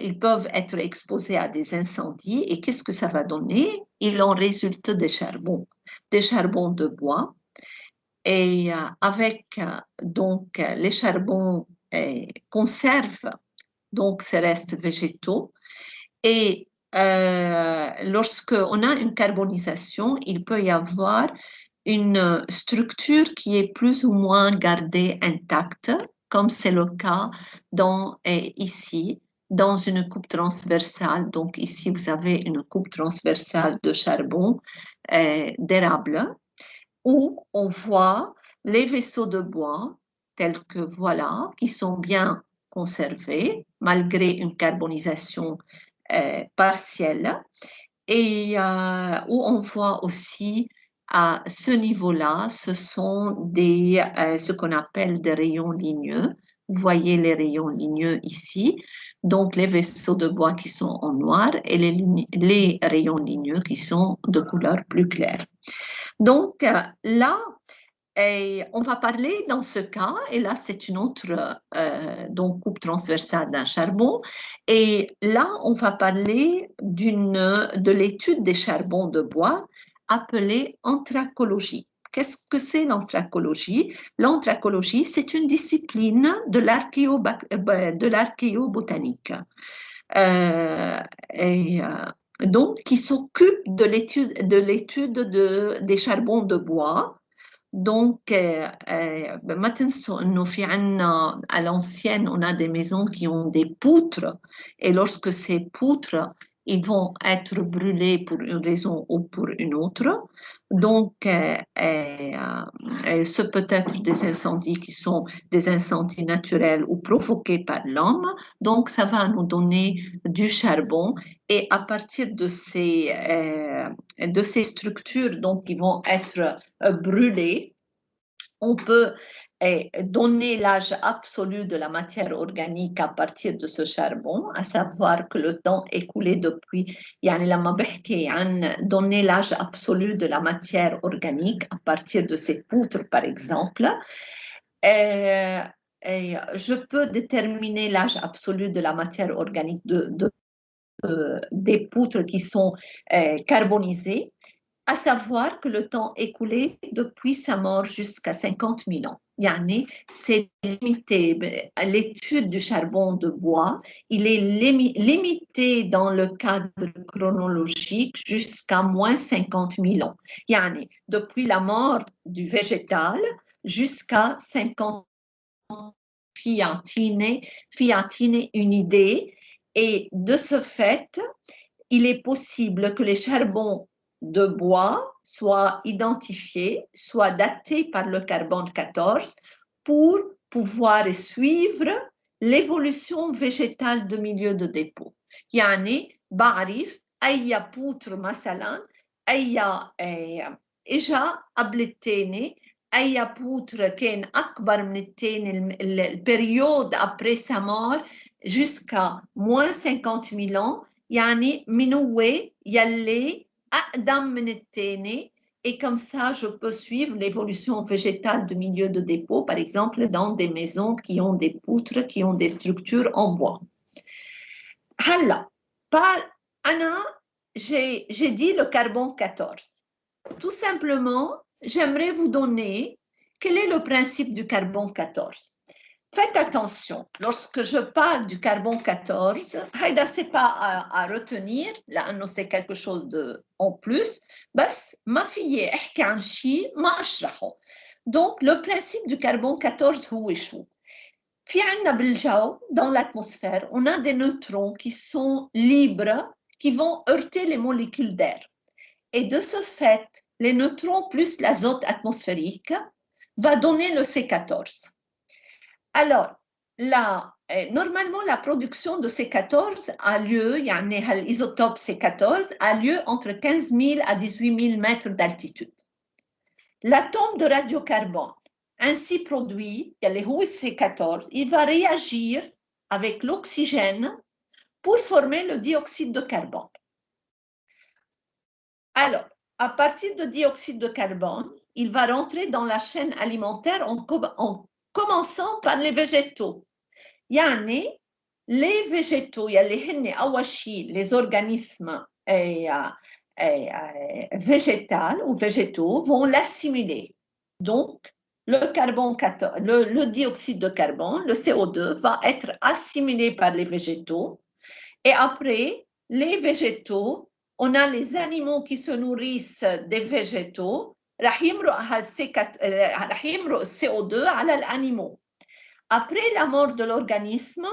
ils peuvent être exposés à des incendies. Et qu'est-ce que ça va donner? Il en résulte des charbons de bois. Et avec donc les charbons conservent donc ces restes végétaux. Et lorsqu'on a une carbonisation, il peut y avoir une structure qui est plus ou moins gardée intacte, comme c'est le cas ici, dans une coupe transversale. Donc ici, vous avez une coupe transversale de charbon d'érable, où on voit les vaisseaux de bois, tels que voilà, qui sont bien conservés, malgré une carbonisation partielle, et où on voit aussi à ce niveau-là, ce sont ce qu'on appelle des rayons ligneux. Vous voyez les rayons ligneux ici, donc les vaisseaux de bois qui sont en noir et les rayons ligneux qui sont de couleur plus claire. Donc là, on va parler dans ce cas, et là c'est une autre donc coupe transversale d'un charbon, et là on va parler de l'étude des charbons de bois appelée anthracologie. Qu'est-ce que c'est l'anthracologie? L'anthracologie, c'est une discipline de l'archéobotanique. Donc qui s'occupe de l'étude des charbons de bois. Donc, maintenant, à l'ancienne, on a des maisons qui ont des poutres, et lorsque ces poutres, ils vont être brûlés pour une raison ou pour une autre. Donc, ce peut être des incendies qui sont des incendies naturels ou provoqués par l'homme. Donc, ça va nous donner du charbon, et à partir de ces structures donc, qui vont être brûlées, on peut donner l'âge absolu de la matière organique à partir de ce charbon, à savoir que le temps écoulé depuis, donner l'âge absolu de la matière organique à partir de ces poutres, par exemple. Je peux déterminer l'âge absolu de la matière organique des poutres qui sont carbonisées, à savoir que le temps écoulé depuis sa mort jusqu'à 50 000 ans. C'est limité. L'étude du charbon de bois, il est limité dans le cadre chronologique jusqu'à moins 50 000 ans. Depuis la mort du végétal jusqu'à 50 ans, fiatiner une idée. Et de ce fait, il est possible que les charbons de bois soient identifiés, soient datés par le carbone 14 pour pouvoir suivre l'évolution végétale de milieu de dépôt. بعرف أي poutre مثلا أي إجا قبل الثاني أي poutre كان أكبر من الثاني البريود après sa mort jusqu'à moins 50 000 ans من هو يلي أقدم من الثاني, et comme ça je peux suivre l'évolution végétale de milieu de dépôt, par exemple dans des maisons qui ont des poutres, qui ont des structures en bois. هلا أنا j'ai dit le carbone 14. Tout simplement, j'aimerais vous donner quel est le principe du carbone 14. Faites attention, lorsque je parle du carbone 14, ce n'est pas à retenir, là, c'est quelque chose en plus, بس ما في احكي عن شيء ما اشرحه. Donc, le principe du carbone 14 هو شو؟ في عنا بالجو, dans l'atmosphère, on a des neutrons qui sont libres, qui vont heurter les molécules d'air. Et de ce fait, les neutrons plus l'azote atmosphérique va donner le C14. Alors, normalement, la production de C14 a lieu, l'isotope C14 a lieu entre 15 000 à 18 000 mètres d'altitude. L'atome de radiocarbone ainsi produit, C14, il va réagir avec l'oxygène pour former le dioxyde de carbone. Alors, à partir de dioxyde de carbone, il va rentrer dans la chaîne alimentaire en commençant par les végétaux. يعني les végétaux, les organismes végétaux vont l'assimiler. Donc, le dioxyde de carbone, le CO2, va être assimilé par les végétaux. Et après, les végétaux, on a les animaux qui se nourrissent des végétaux, رح يمرق CO2 على الانيمaux. Après la mort de l'organisme,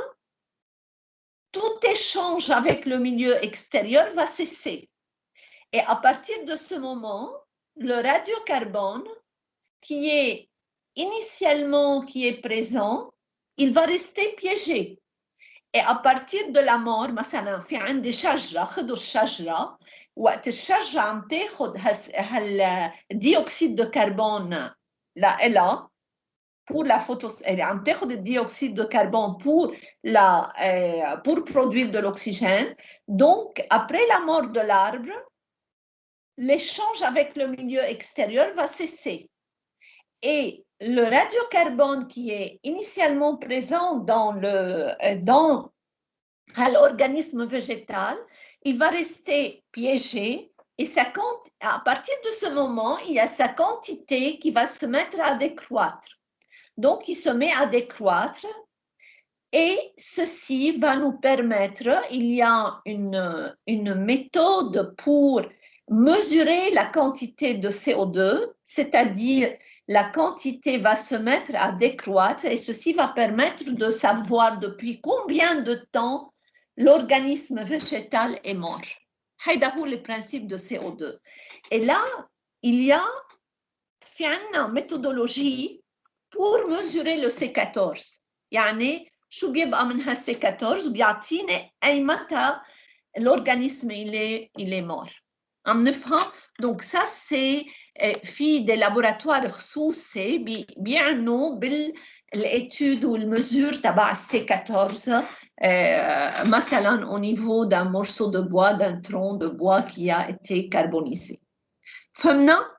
tout échange avec le milieu extérieur va cesser. Et à partir de ce moment, le radiocarbone qui est présent, il va rester piégé. Et à partir de la mort, مثلا في عندي شجرة, خذوا الشجرة, وقت الشجرة عم تاخذ هالديوكسيد de carbone لها pour la photosynthèse, عم تاخذ الديوكسيد de carbone pour produire de l'oxygène. Donc, après la mort de l'arbre, l'échange avec le milieu extérieur va cesser. Et le radiocarbone qui est initialement présent dans l'organisme végétal, il va rester piégé et à partir de ce moment, il y a sa quantité qui va se mettre à décroître. Donc, il se met à décroître et ceci va nous permettre, il y a une méthode pour mesurer la quantité de CO2, c'est-à-dire la quantité va se mettre à décroître et ceci va permettre de savoir depuis combien de temps l'organisme végétal est mort. C'est le principe de CO2. Et là, il y a une méthodologie pour mesurer le C14. يعني شو بيبقى من هالC14 وبيعطيني أي متى l'organisme il est mort. عم نفهم؟ Donc ça c'est في des laboratoires خصوصي بيعنوا بالl'étude ou le mesure تبع C14 مثلا au niveau d'un morceau de bois, d'un tronc de bois qui a été carbonisé. فهمنا؟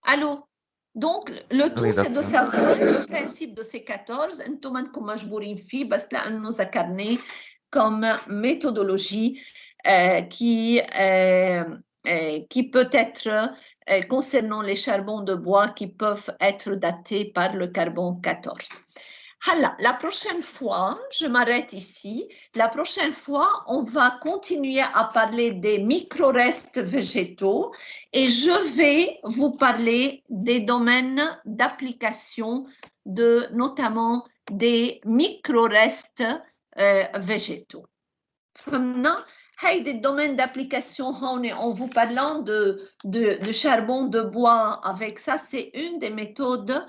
Allô? Donc, le tout, c'est de savoir le principe de C14. انتم منكم مجبورين فيه بس لأنه ذكرناه comme méthodologie qui peut être concernant les charbons de bois qui peuvent être datés par le carbone 14. La prochaine fois, je m'arrête ici. La prochaine fois, on va continuer à parler des micro-restes végétaux et je vais vous parler des domaines d'application notamment des micro-restes végétaux. Maintenant, des domaines d'application en vous parlant de charbon de bois avec ça, c'est une des méthodes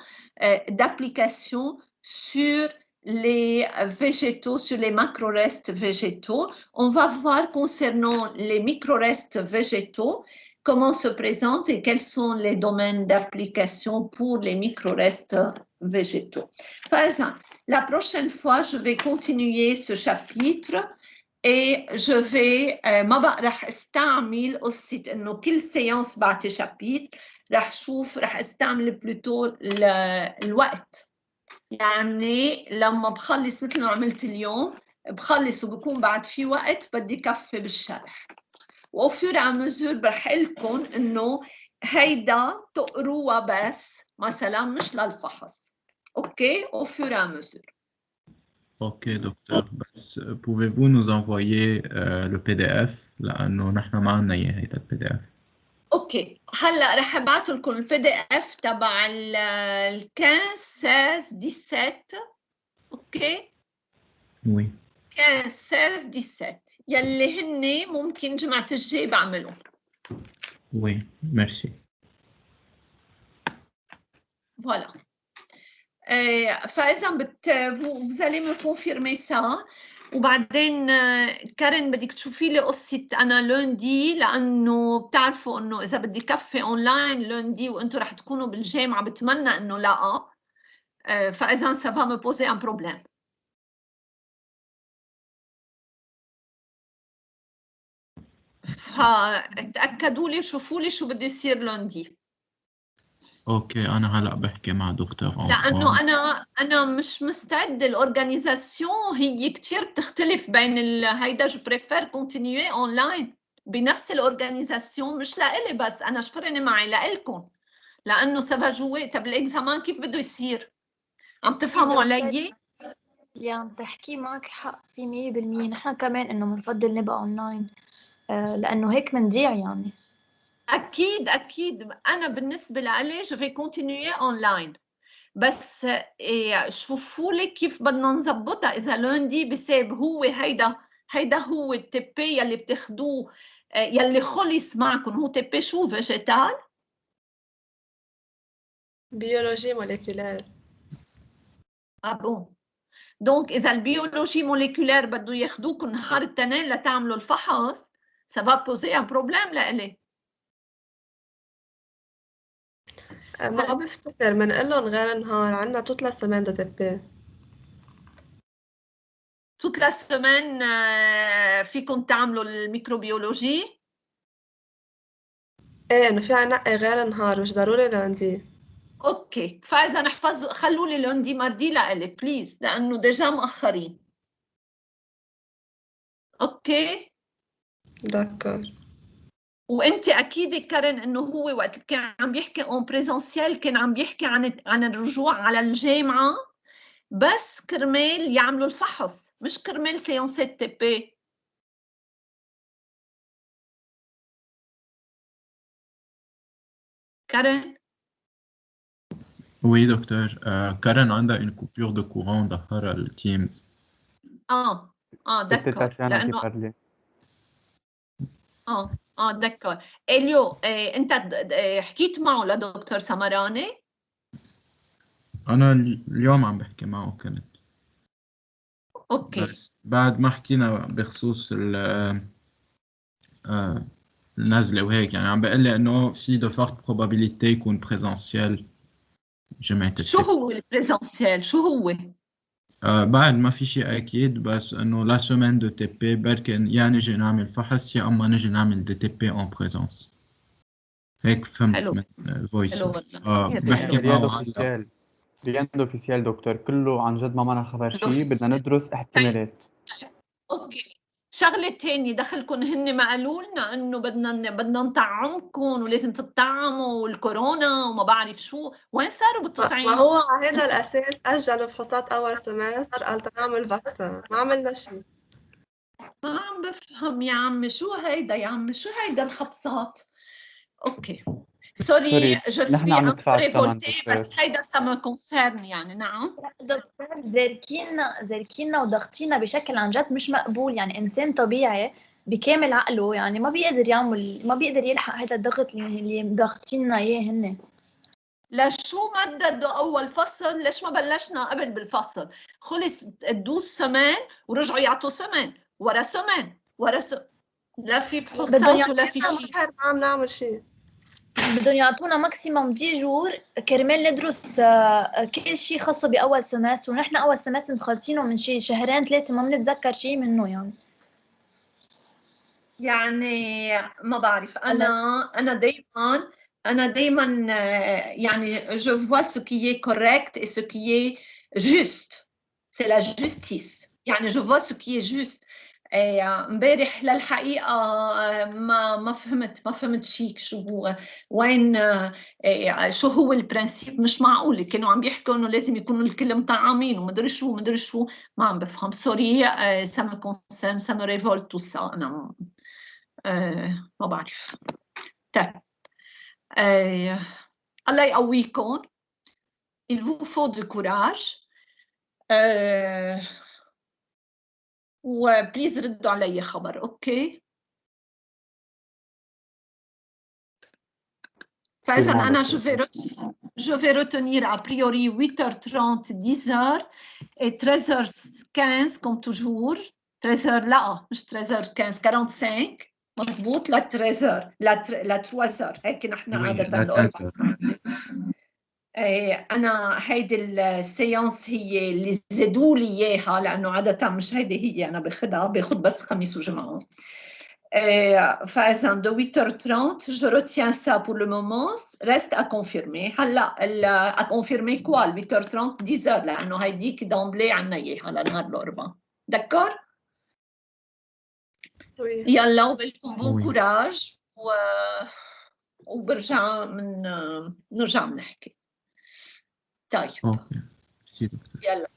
d'application sur les végétaux, sur les macro-restes végétaux. On va voir concernant les micro-restes végétaux comment se présentent et quels sont les domaines d'application pour les micro-restes végétaux. Par exemple, la prochaine fois, je vais continuer ce chapitre et je vais ما بقى رح استعمل قصة إنه كل séance بعطي chapitre رح استعمل plutôt الوقت. يعني لما بخلص مثل ما عملت اليوم بخلص وبكون بعد في وقت بدي كفي بالشرح. وفور ا مزور برح لكم انه هيدا تقروها بس مثلا مش للفحص. اوكي وفور ا مزور. Ok, docteur. Pouvez-vous nous envoyer le PDF لأنه نحن ما عندنا إياه هيدا ال PDF. اوكي هلا رح ابعث لكم البي دي اف تبع ال 15 16 17. اوكي Oui. 15 16 17 يلي هن ممكن جمعة الجاي بعملهم. Oui, merci. Voilà. فإذا vous allez me confirmer ça. وبعدين كارين بدك تشوفي لي قصة أنا لوندي لأنه بتعرفوا إنه إذا بدي كفي أونلاين لوندي وأنتم رح تكونوا بالجامعة بتمنى إنه لا. فإذا ça va me poser un problème. فتأكدوا لي شوفوا لي شو بده يصير لوندي. اوكي انا هلا بحكي مع دكتور لانه انا مش مستعده. الاورجانيزاسيون هي كثير بتختلف بين هيدا جو بريفير كونتينيوي اونلاين بنفس الاورجانيزاسيون مش لإلي بس انا شفرني معي لإلكم لانه سافا جوي. طب الاكزامان كيف بده يصير؟ عم تفهموا علي؟ اللي عم تحكي معك حق في 100%. نحن كمان انه بنفضل نبقى اونلاين لانه هيك بنضيع يعني. اكيد اكيد. انا بالنسبه لي جو في كونتينيوي اونلاين بس شوفوا لي كيف بدنا نظبطها. اذا لوندي بسبب هو هيدا هو التي بي يلي بتاخدوه يلي خلص معكم. هو تي بي شو فيجيتال؟ بيولوجي موليكولير. بون دونك اذا البيولوجي موليكولير بده ياخدوكم نهار التنين لتعملوا الفحص ça va poser un problème لإلي. ما بفتكر منقول لهم غير نهار عنا توت لا سيمين دو تي بي. توت لا سيمين فيكم تعملوا الميكروبيولوجي؟ ايه انه فيها نقي غير نهار مش ضروري لوندي. اوكي فاذا نحفظ خلوا لي لوندي ماردي لإلي بليز لانه ديجا مأخرين. اوكي دكر. وانت اكيد كارين انه هو وقت كان عم بيحكي اون بريزنسيال كان عم بيحكي عن الرجوع على الجامعه بس كرمال يعملوا الفحص مش كرمال سيونس تي بي. كارين؟ Oui, docteur. Karen عندها une coupure de courant ظهرها التيمز. دكتور لانه دكتور. اليو انت حكيت معه لدكتور سمراني؟ انا اليوم عم بحكي معه كنت. اوكي بس بعد ما حكينا بخصوص النزلة وهيك يعني عم بقول لي انه في دو فورت بروبابيليتي يكون بريزنسيال جمعة التك. شو هو البريزنسيال؟ شو هو؟ بعد ما في شيء اكيد بس انه لا سومين دو تي بي بركن يا نجي نعمل فحص يا اما نجي نعمل دي تي بي اون بريزنس. هيك فهمت من الفويس. بحكي معه هلا. ريان اوفيسيال دكتور كله عن جد ما معنا خبر شيء بدنا ندرس احتمالات. اوكي شغله ثانيه دخلكم هن ما قالوا لنا انه بدنا نطعمكم ولازم تطعموا والكورونا وما بعرف شو. وين صاروا بالتطعيم؟ ما هو على هذا الاساس اجلوا فحوصات اول سمستر قال تعمل فاكسين ما عملنا شيء. ما عم بفهم يا عمي شو هيدا يا عمي شو هيدا الخبصات. اوكي سوري جو سوي ان ريفولتي بس هيدا سا ما كونسيرن يعني. نعم دكتور زاركينا وضغطينا بشكل عن جد مش مقبول. يعني انسان طبيعي بكامل عقله يعني ما بيقدر يلحق هذا الضغط اللي مضغطينا اياه هن. لشو مددوا اول فصل؟ ليش ما بلشنا قبل بالفصل؟ خلص 12 سمان ورجعوا يعطوا سمان ورا سمان ورا لا في فحوصات ولا في شيء. ما عم نعمل شيء. بدهم يعطونا ماكسيموم 10 جور كرمال ندرس كل شيء خاصه باول سمستر ونحن اول سمستر مخلصينه من شيء شهرين ثلاثه ما بنتذكر شيء منه يعني ما بعرف. انا دائما يعني je vois ce qui est correct et ce qui est juste. C'est la justice. يعني je vois ce qui est juste. امبارح للحقيقة ما فهمت شيء شو هو وين شو هو البرنسيب. مش معقول كانوا عم بيحكوا انه لازم يكونوا الكل مطعمين ومدري شو ما عم بفهم. سوري ça me concerne, ça me révolte tout ça. انا ما بعرف. طيب الله يقويكم. il vous faut du courage. وبليز ردوا علي خبر. اوكي فاذا انا je vais retenir a priori 8h30 10h et 13h15 comme toujours. 13h لا مش 13h15 45 مضبوط ل 13h ل 3h هيك نحن عاده الاربعاء. انا هيدي السيانس هي اللي زادوا لي اياها لانه عاده مش هيدي هي انا باخذ بس خميس وجمعه. فاذا de 8h30 je retiens ça pour le moment. reste à confirmer. هلا à confirmer quoi 8h30 10h لانه هيديك دامبلي عنا اياها لنهار الاربعاء. دكور يلا وبلكم بون كوراج وبرجع نرجع بنحكي. طيب اوكي. يلا